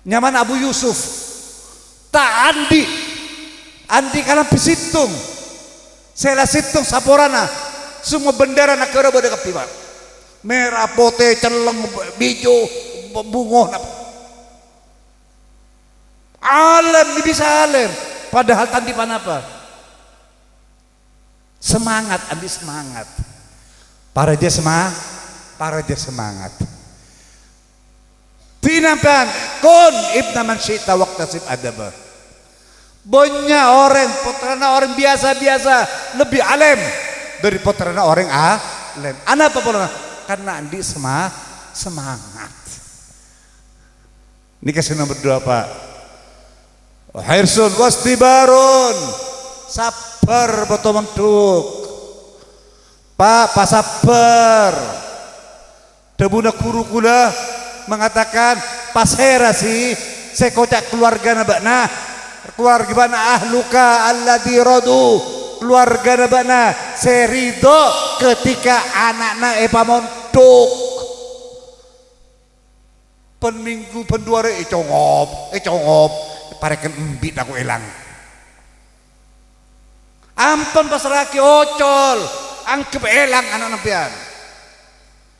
Nyaman Abu Yusuf. Tak Andi karena bisitung. Saya situng saporana. Semua bendera negara pada kepipa. Merah, putih, celeng, hijau, bunga. Alam bisa alam. Padahal tadi apa? Semangat, Andi semangat. Para dia semangat. Tinamkan kun ibna man syi'ta waqtasib adabah. Banyak orang putrana orang biasa-biasa lebih alim dari putrana orang alim. Kenapa putrana? Karena Andi semangat. Ini kasih nomor 2 pak. Hirsun wastibarun. Sabar betul menduk. Pak sabar. Debuna guru kula mengatakan pasera sih sekocak keluarga nabakna ahluka alladhi radu keluarga nabakna serido ketika anakna montuk pen minggu penduare congop pareken embit aku elang ampun pasraki ocol angkep elang anak nabian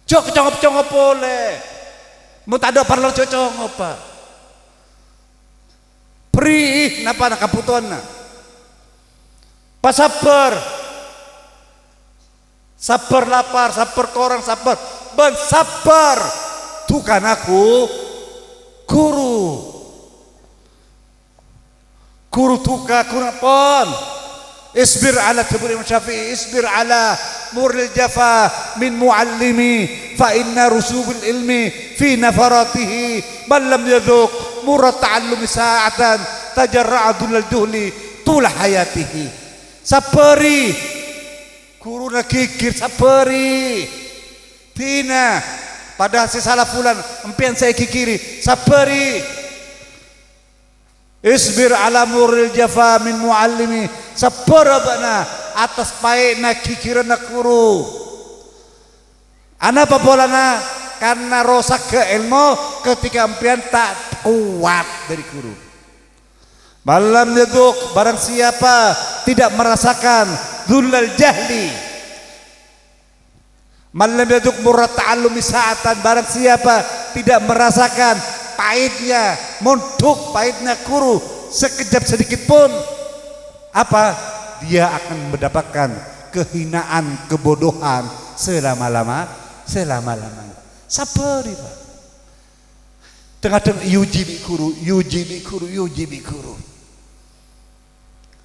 jok congop boleh mau tak ada parlo cocok apa perih napa nak kaputuan na pasabar lapar sabar korang sabar ban sabar tukan aku guru tuka kurapon isbir ala tabur Imam Syafi'i isbir ala muril jafa min muallimi fa inna rusubul ilmi fi nafaratihi man lam yadhuq murat ta'allumi sa'atan tajarra'a dhulal juhli tula hayatihi sabari guru na kikir sabari tina padahal saya salah fulan empian saya kikiri sabari isbir ala muril jafa min muallimi sabar abana atas pae na kikiran na guru ana papolana karena rosak ke ilmu ketika empian tak kuat dari guru malam yaduk barang siapa tidak merasakan dhulal jahli malam yaduk murat ta'allumi sa'atan barang siapa tidak merasakan pahitnya munduk pahitnya guru sekejap sedikit pun apa dia akan mendapatkan kehinaan kebodohan selama-lamanya sabar pak tengah-tengah yujibi guru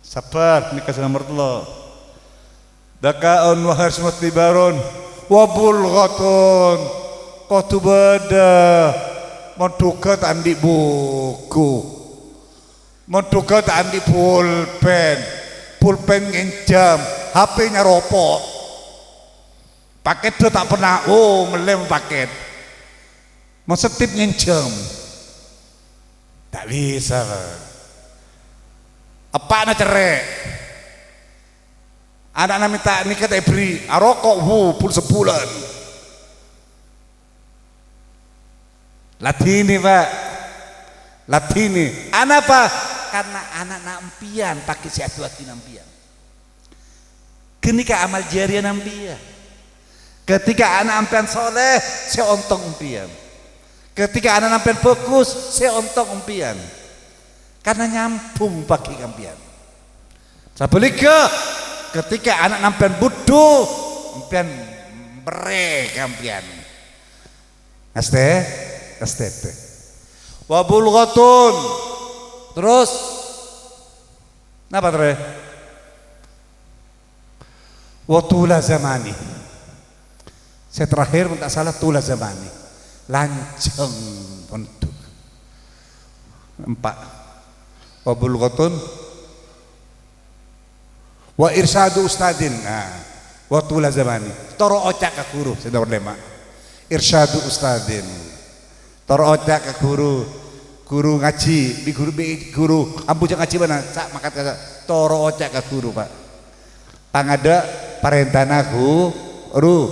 sabar nikah nomor 3 dakaun wa harsmat tibarun wa bulghatun qatu bada mendukat andi buku mendukat andi pulpen nginjam HP-nya ropok paket dia tak pernah melem paket mau setip nginjam Tak bisa Pak. Apa na cerai? Anak minta nikah tak beri, arokok pul sebulan. Latini Pak, latini. Anak apa? Karena anak nampian pakai siatu-hati nampian. Ketika amal jariah nampian. Ketika anak nampian soleh, saya ontong umpian. Ketika anak nampian fokus, saya ontong umpian. Karena nyampung pakai kampian. Sebaliknya, ketika anak nampian butuh, umpian bere kampian. Astete. Wabul ghatun. Terus, apa terus? Watula zamani. Saya terakhir tak salah tula zamani. Lanceng untuk 4. Wabul ghatun. Wa irsadu ustadin. Watula zamani. Toro ocak ke guru. Saya lema. Irsyadu ustadin. Toro ocak ke guru ngaji, guru ampu jangan ngaji mana sak makat kata toro ocak ke guru Pak. Pangada parentana guru,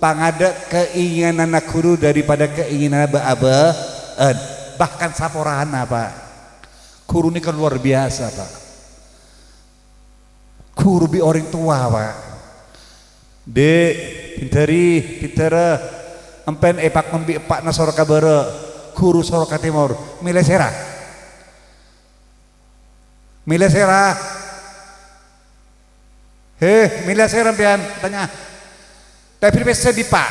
pangada keinginan guru daripada keinginan aba bahkan saporana Pak. Guru ini kan luar biasa Pak. Guru bi orang tua Pak. Pintara empen epak membi epak nasor kabara. Guru Soroka Timur milih serah milih serah pian tanya tapi pesa di pak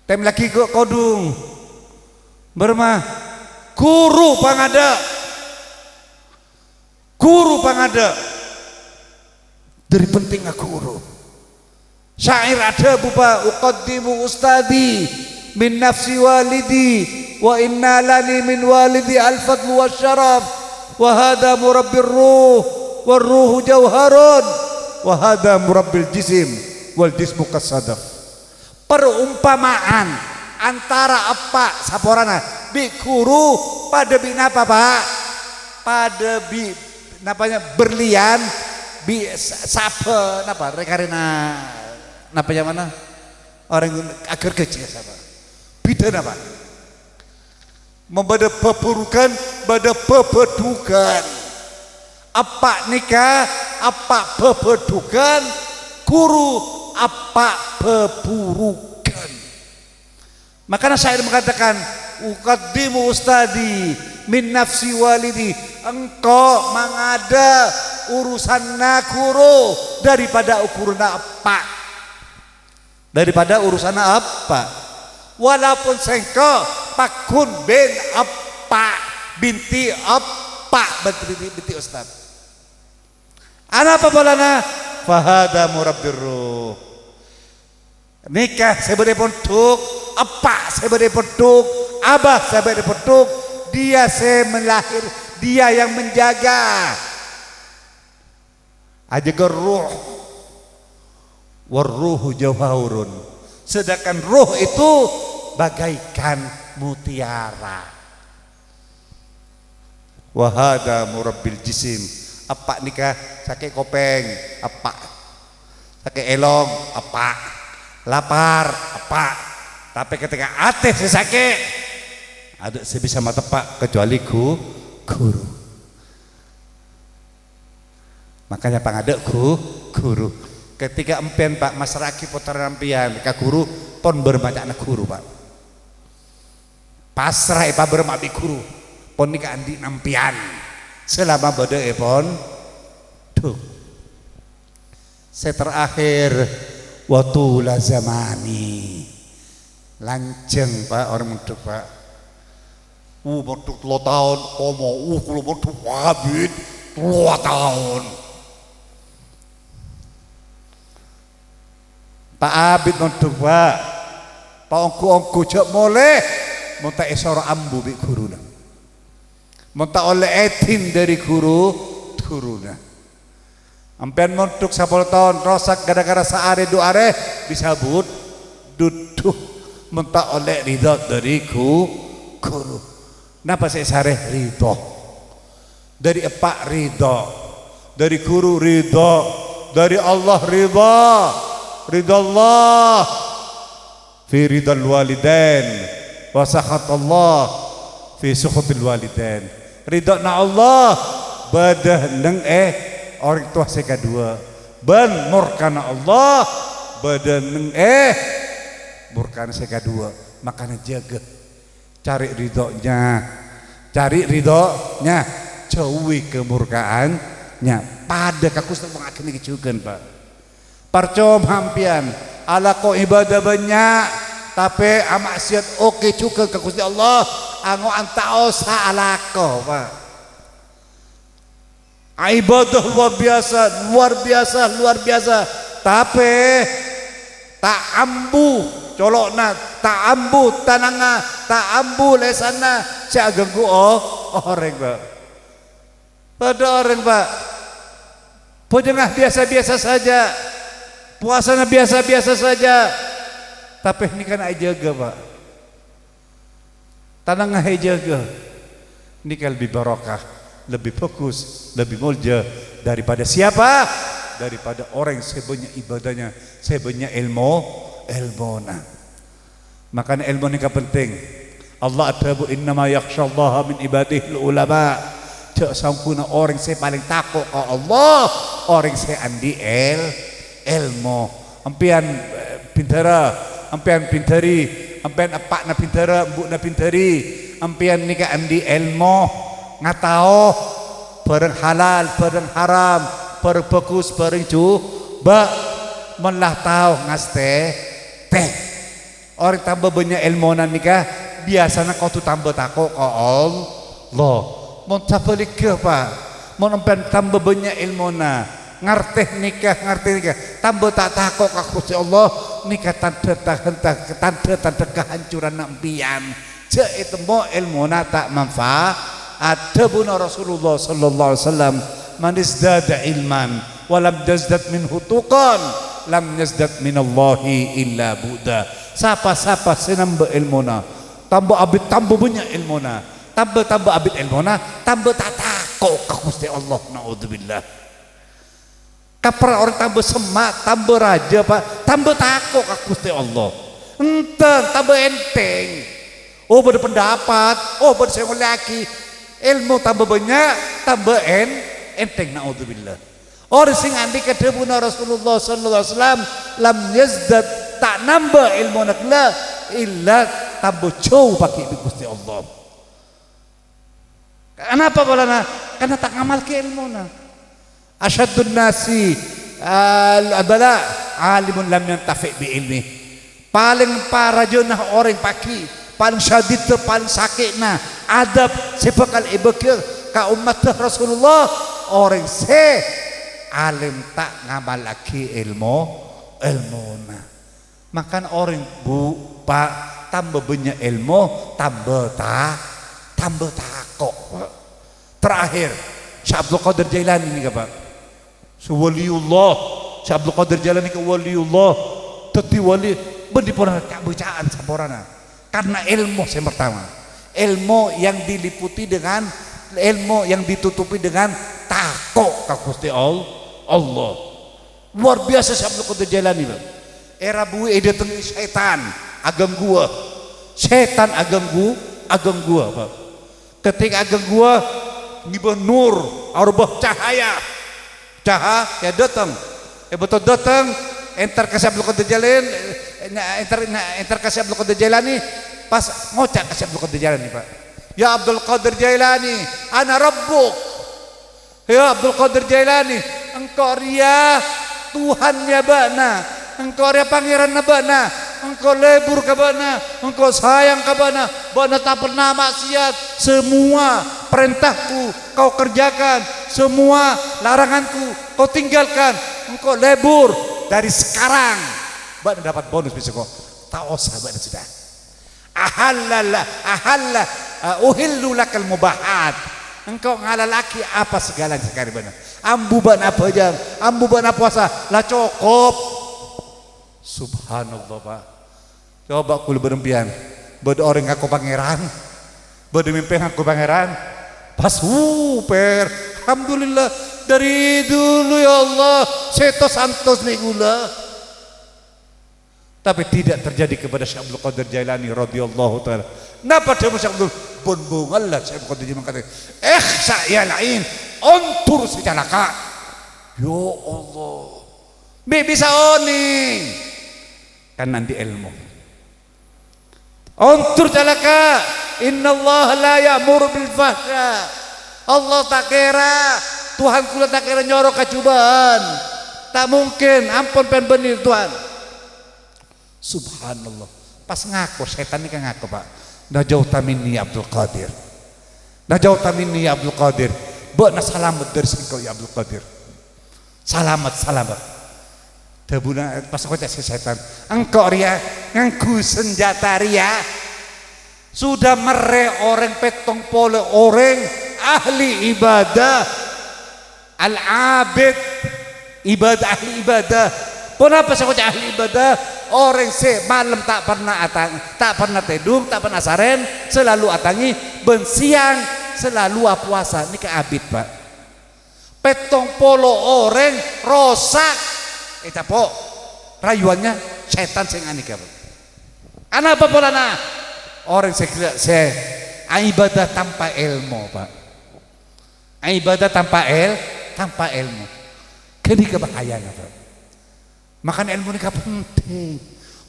tem lagi kok kodung bermah guru pangada dari pentingnya guru syair ada bupa uqaddimu ustadi min nafsi walidi wa inna lani min walidi al-fadlu wa syaraf wa hadha murabbir ruh wa ruhu jawharun wa hadha murabbil jisim wal jismu kasadaf. Perumpamaan antara apa saporana bi guru pada bi napa Pak? Pada bi napanya berlian bi sape napa rekarena napa yang mana orang agar kecil sahabat bidana Pak membada peburukan pada pebedukan apa nikah apa pebedukan guru apa peburukan. Makanya saya mengatakan uqaddimu ustadi min nafsi walidi, engkau mengada urusan guru daripada ukuran apa, daripada urusan apa. Walaupun sengko pakun bin apa binti apa binti ustad. Anak apa bolana? Fahada murabbirruh. Nikah sebagai penduk, apa sebagai penduk, abah sebagai penduk. Dia melahir, dia yang menjaga. Ajaga ruh. Warruhu jawharun. Sedangkan ruh itu bagaikan mutiara. Wahada murabbil jisim. Apa nikah sakit kopeng apa, sakit elong apa, lapar apa. Tapi ketika ate sakit ada sebisa mata pak kecuali guru. Makanya pangadekku guru. Ketika empian Pak masyarakat putaran empian ke guru pon bermacam anak guru Pak. Pasrah Pak bermabi guru pon nikah andi empian selama bade pon tuh. Saya terakhir waktu lazamani lanceng Pak orang mentuk Pak. Mentuk 3 tahun komo kalau mentuk wabit 2 tahun. Pak Abid mentuk Pak ongku cek moleh monta esoro ambu bi guruna monta oleh etin dari guruna ampean mentuk 10 tahun rosak gara-gara saare 2 are bisa duduk monta oleh ridho dari guru Napa saya sare ridho. Dari epak ridho, dari guru ridho, dari Allah ridho. Ridho Allah fi ridal walidain wa sakhat Allah fi sukhatil walidain. Ridho na Allah badah neng orang tua saya kedua. Ben murkana Allah badah neng murkana saya kedua. Makanya jaga cari ridhonya, jauhi kemurkaannya. Pada kakus mengakhiri kejugan Pak. Parcom hampian ala ko ibadah banyak tapi amaksiat oke juga ke Gusti Allah ango antaosa alako Pak. Ibadah luar biasa tapi tak ambu colokna, tak ambu tananga, tak ambu lesana si agengku orang Pak. Pada orang Pak pojengah biasa-biasa saja, puasanya biasa-biasa saja, tapi ini kan jaga Pak. Tanangah jaga, ini kan lebih barokah, lebih fokus, lebih mulja daripada siapa? Daripada orang yang sebanyak ibadahnya, sebanyak ilmu. Makanya ilmu ini penting. Allah adabu innama yakhshallaha min ibadihi ulama. Cak sampuna orang saya paling takut ke Allah, orang saya andi ilmu. Ampian pintara, ampian pintari, ampian apak na pintara, mbuk na pintari, ampian nika andi ilmu, ngatao bareng halal, bareng haram, bareng bagus, bareng coba melah tahu ngaste teh. Orang tambah banyak ilmu nika biasanya kau tu tambah takut ke Allah. Mau cabalik ke Pak, mau nampak tambah banyak ilmu ngerti nikah, tambah tak takut Gusti Allah nikah tanda kehancuran nampian. Cek itu mau ilmu tak manfaat. Adabuna Rasulullah sallallahu alaihi wasallam, man izdada ilman walam yazdad minhu tuqan lam yazdad minallahi illa buda. Siapa senambah ilmuna, tambah banyak ilmuna. Tambah abid ilmona, tambah tak takut ke Gusti Allah. Naudzubillah. Kapra orang tambah semak, tambah raja Pak, tambah takut ke Gusti Allah. Enteng, tambah enteng. Oh berpendapat, oh bersama laki. Ilmu tambah banyak, tambah enteng. Naudzubillah. Orang sing andi kedebuna Rasulullah sallallahu alaihi wasallam lam yazdad, tak nambah ilmu nakla illa tambah jauh pakai Gusti Allah. Kenapa balana? Karena tak ngamal ke ilmu na. Asyadun nasi bala alimun lam yantafi bi ilmi. Paling parajunah orang paki, paling syadid paling sakit na adab sebakal ibakir ka umat Rasulullah orang se alim tak ngamal lagi ilmu na. Makan orang bu Pak tambah banyak ilmu tambah takok. Terakhir Syekh Abdul Qadir Jailani ini Pak, waliullah. Syekh Abdul Qadir Jailani ke waliullah, teti wali bendipura kabacaan saporana. Karena ilmu yang pertama, ilmu yang diliputi dengan ilmu yang ditutupi dengan takok ka Gusti Allah. Luar biasa Syekh Abdul Qadir Jailani Pak. Era buih ide tengi setan agam gua. Setan agam gua Pak. Ketika agak gua ngibah nur arbah cahaya datang betul datang enter ke Syekh Abdul Qadir Jailani enter ke Syekh Abdul Qadir Jailani pas ngocak ke Syekh Abdul Qadir Jailani Pak, ya Abdul Qadir Jailani ana rabbuk, ya Abdul Qadir Jailani engkau ria Tuhannya bana, engkau ria pangeran bana, engkau lebur ke bana, engkau sayang ke bana tak pernah maksiat, semua perintahku kau kerjakan, semua laranganku kau tinggalkan, engkau lebur. Dari sekarang bana dapat bonus bisa kau ta'osa bana sudah ahalla uhillu lakal mubahat, engkau ngalalaki apa segalanya sekali bana, ambu bana apa jam, ambu bana puasa lah cukup. Subhanallah Pak. Coba kul berempian beda orang ngaku pangeran Bade mimpi aku pangeran. Pas super. Alhamdulillah dari dulu ya Allah seto santos nih gula. Tapi tidak terjadi kepada Syekh Abdul Qadir Jailani radhiyallahu taala. Napa dia Syekh Abdul bonbong Allah Syekh Abdul Qadir Jailani kata, ya lain, ontur si calaka. Ya Allah. Bisa oning. Kan nanti ilmu. Ontur calaka. Inna Allah la ya'muru bil fahsya. Allah tak kira, Tuhan kula tak kira nyorok kecubaan. Tak mungkin, ampun pen benih Tuhan. Subhanallah. Pas ngaku setan ini kan ngaku Pak. Najauta minni Abdul Qadir. Najauta minni Abdul Qadir. Bana selamat dari sengkau ya Abdul Qadir. Selamat. Tabuna pas aku cek setan. Engkau ria nganggu senjata ria. Sudah mere orang petong pole orang ahli ibadah. Al-abid ibadah ahli ibadah. Kenapa saya kata ahli ibadah? Orang malam tak pernah tedung, tak pernah saren, selalu atangi, ben siang selalu puasa. Ini ke abid Pak. Petong polo orang rosak. Tapi rayuannya setan sing anika Pak. Anak apa pola na? Orang saya ibadah tanpa ilmu Pak. Ibadah tanpa ilmu. Kini kebahayaan Pak. Makan ilmu ini penting.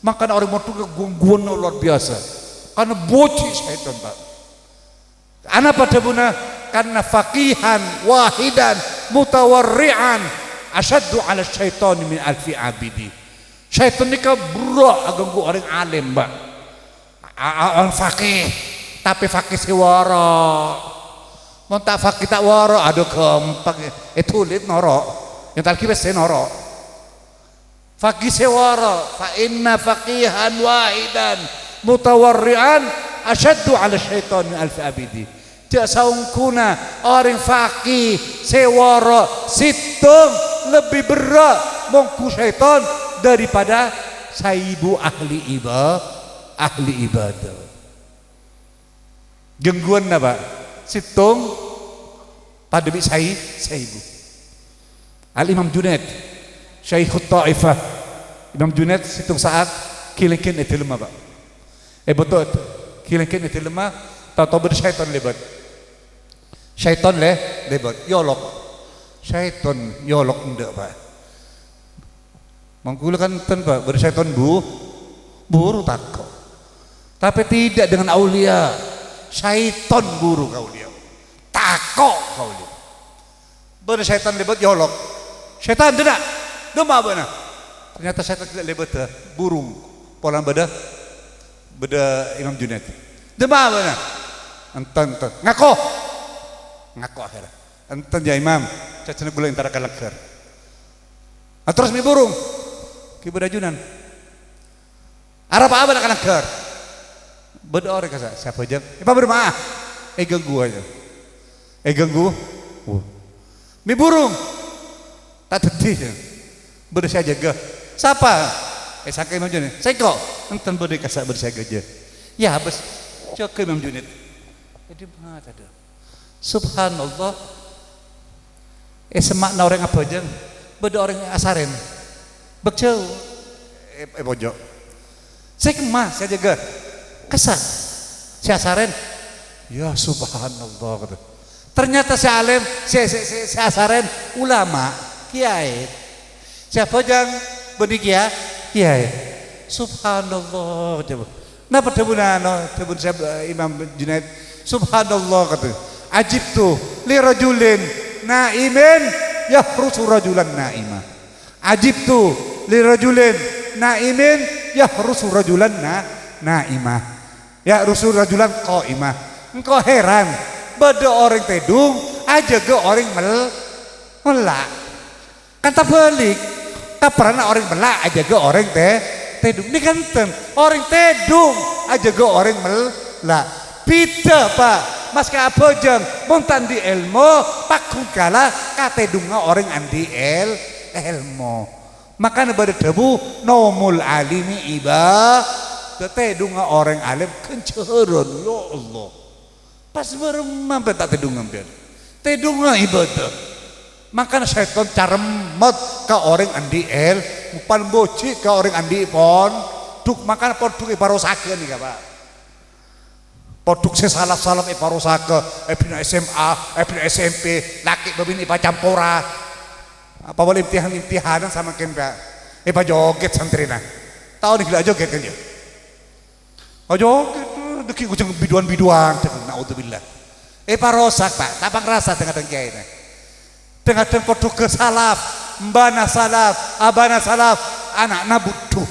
Makan orang mau tuh gangguan luar biasa. Karena bocil syaitan Pak. Anak pada buna karena faqihan wahidan mutawarri'an asyaddu ala syaitan min alfi abidi. Syaitan ini berat ganggu orang alim Pak. Orang faqih tapi faqih sewara. Mau tak faqih tak wara aduh gampang. Tulit norok. Yang tadi saya norok. Faqih sewara fa inna faqihan wahidan mutawarri'an asyaddu ala syaitan min alfi abidi. Jak saungkuna orang faqih sewara situng lebih berat mongku syaitan daripada saibu ahli ibadah. Gangguan apa? Situng pada bi saibu. Al-Imam Junaid Syekhut Ta'ifah Imam Junaid situng saat kilingkin itu lemah Pak. Betul kilingkin itu lemah tahu bersyaitan lebat. Syaitan lebat yolok. Syaitan yolok ndak Pak. Menggunakan Pak bersyaitan buru takut. Tapi tidak dengan aulia. Syaitan buru kaulia. Takut kaulia. Bersyaitan lebat yolok. Syaitan tidak. Dema benar. Ternyata saya tidak lebat burung polang beda Imam Junaid. Dema benar. Enten ngaku akhirnya. Enten ya Imam, cacana gula intara kalakar. Terus mi burung kibada junan. Arab apa nak kalakar? Beda orang kasa siapa jam? Apa bermaaf? Ganggu aja. Ganggu. Mi burung tak tetih. Bersih jaga. Siapa? Sakai Imam Junaid. Saya kok enten berde kasak bersih aja. Ya habis cok Imam Junaid. Jadi mana ada? Subhanallah. Semakna orang apa aja? Berde orang asaren. Bekcau. Pojok. Saya kemah, saya jaga. Kasak. Si asaren. Ya subhanallah kata. Ternyata si alim, si asaren ulama, kiai. Siapa yang berikia? Kiai. Subhanallah. Napa tebun Imam Junaid? Subhanallah kata. Ajib tuh li rajulin naimin yahrusu rajulan naima. Ajib tuh li rajulin naimin yahrusu rajulan naima. Yahrusu rajulan qaimah. Engkau heran, bada orang tedung aja ke orang melak. Kan tak balik. Tak pernah orang melak aja ke orang tedung. Ini kan orang tedung aja ke orang melak. Pita Pak. Mas ka apa jeng? Montan di ilmu pakun kala katedunga orang andi ilmu. Makanya pada debu nomul alimi iba. Katedunga orang alim kenceran ya Allah. Pas bermampet tak tedung ngambil. Tedunga ibadah. Makanya syaitan caremot ke orang andi el, mupan boci ke orang andi pon, duk makanya produk iparosake nih Pak. Produk sesalaf-salaf iparosake, bina SMA, bina SMP, laki babini ipa campora. Apa boleh imtihanan sama ken Pak. Ipa joget santrina. Tahu nih gila joget kan ya? Oh joget, deki kucing biduan-biduan, naudzubillah. Parosak Pak, tapang rasa tengah-tengah kiai ini. Tengah-tengah produk ke salaf, mbana salaf, abana salaf, anak-anak butuh.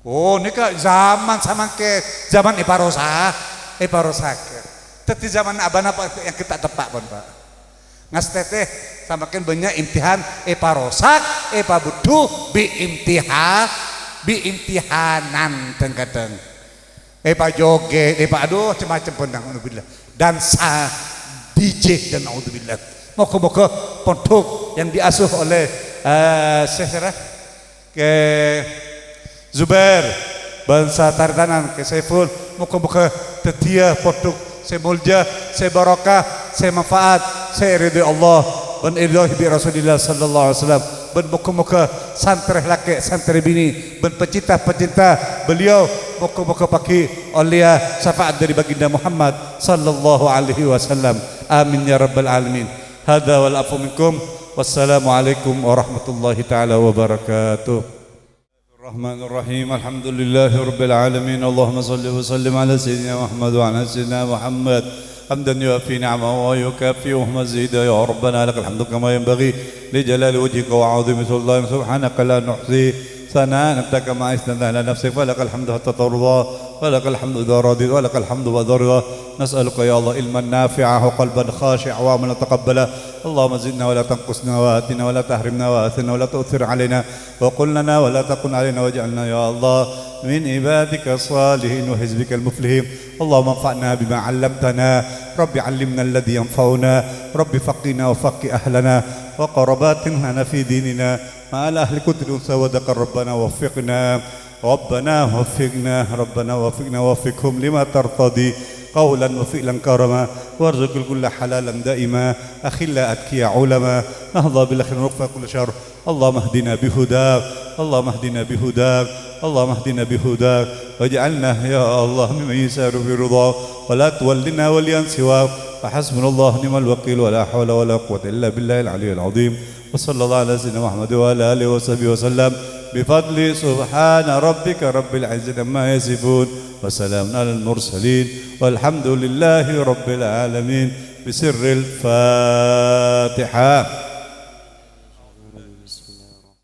Oh, ini kan zaman sama ke zaman iparosak. Tetapi zaman abana yang kita tepak pun Pak. Ngas teteh sama kan banyak imtihan iparosak, butuh imtihanan tengah-tengah. Joget, aduh macam-macam pendang alhamdulillah. Dansa DJ dan alhamdulillah. Moga-moga pondok yang diasuh oleh ke Zubair bangsa Tartanan ke Saiful, moga-moga tetia pondok semulja, sebarokah, semanfaat, seridhi Allah dan ridhi bi Rasulillah sallallahu alaihi wasallam. Ben moga-moga santri laki, santri bini, ben pecinta beliau, moga-moga pakai oleh syafaat dari baginda Muhammad sallallahu alaihi wasallam. Amin ya rabbal alamin. Hadza wal afu minkum. Wassalamualaikum warahmatullahi taala wabarakatuh. Bismillahirrahmanirrahim. Alhamdulillahirabbil alamin. Allahumma shalli wa sallim ala sayyidina Muhammad wa ala sayyidina Muhammad. حمدا يوافي نعمه ويكافئ مزيدا يا ربنا لك الحمد كما ينبغي لجلال وجهك وعظيم سلطانك سبحانك لا نحصي ثناء انت كما اثنت على نفسك فلك الحمد حتى ترضى ولك الحمد اذا رضيت ولك الحمد بعد رضا نسالك يا الله علما نافعا وقلبا خاشعا وعملا تقبلا اللهم زدنا ولا تنقصنا واتنا ولا تحرمنا واثنا ولا تؤثر علينا وقل لنا ولا تكن علينا واجعلنا يا الله من عبادك الصالحين وحزبك المفلحين اللهم انفعنا بما علمتنا رب علمنا الذي ينفعنا رب فقنا وفق أهلنا وقرباتنا في ديننا مع الأهل كل أنثى وذكر ربنا وفقنا ربنا وفقنا وفقهم لما ترتضي قولا وفعلا كرما وارزق الكل حلالا دائما أخلا أتكيا علما نهضى بالخير ونقفى كل شر اللهم اهدنا بهداك اللهم اهدنا بهداك واجعلنا يا الله ممن يسار في رضاك ولا تولنا وليا سواك فحسبنا الله نعم الوكيل ولا حول ولا قوة إلا بالله العلي العظيم وصلى الله على سيدنا محمد وعلى آله وصحبه وسلم بفضل سبحان ربك رب العزة عما يصفون وسلام على المرسلين والحمد لله رب العالمين بسر الفاتحة.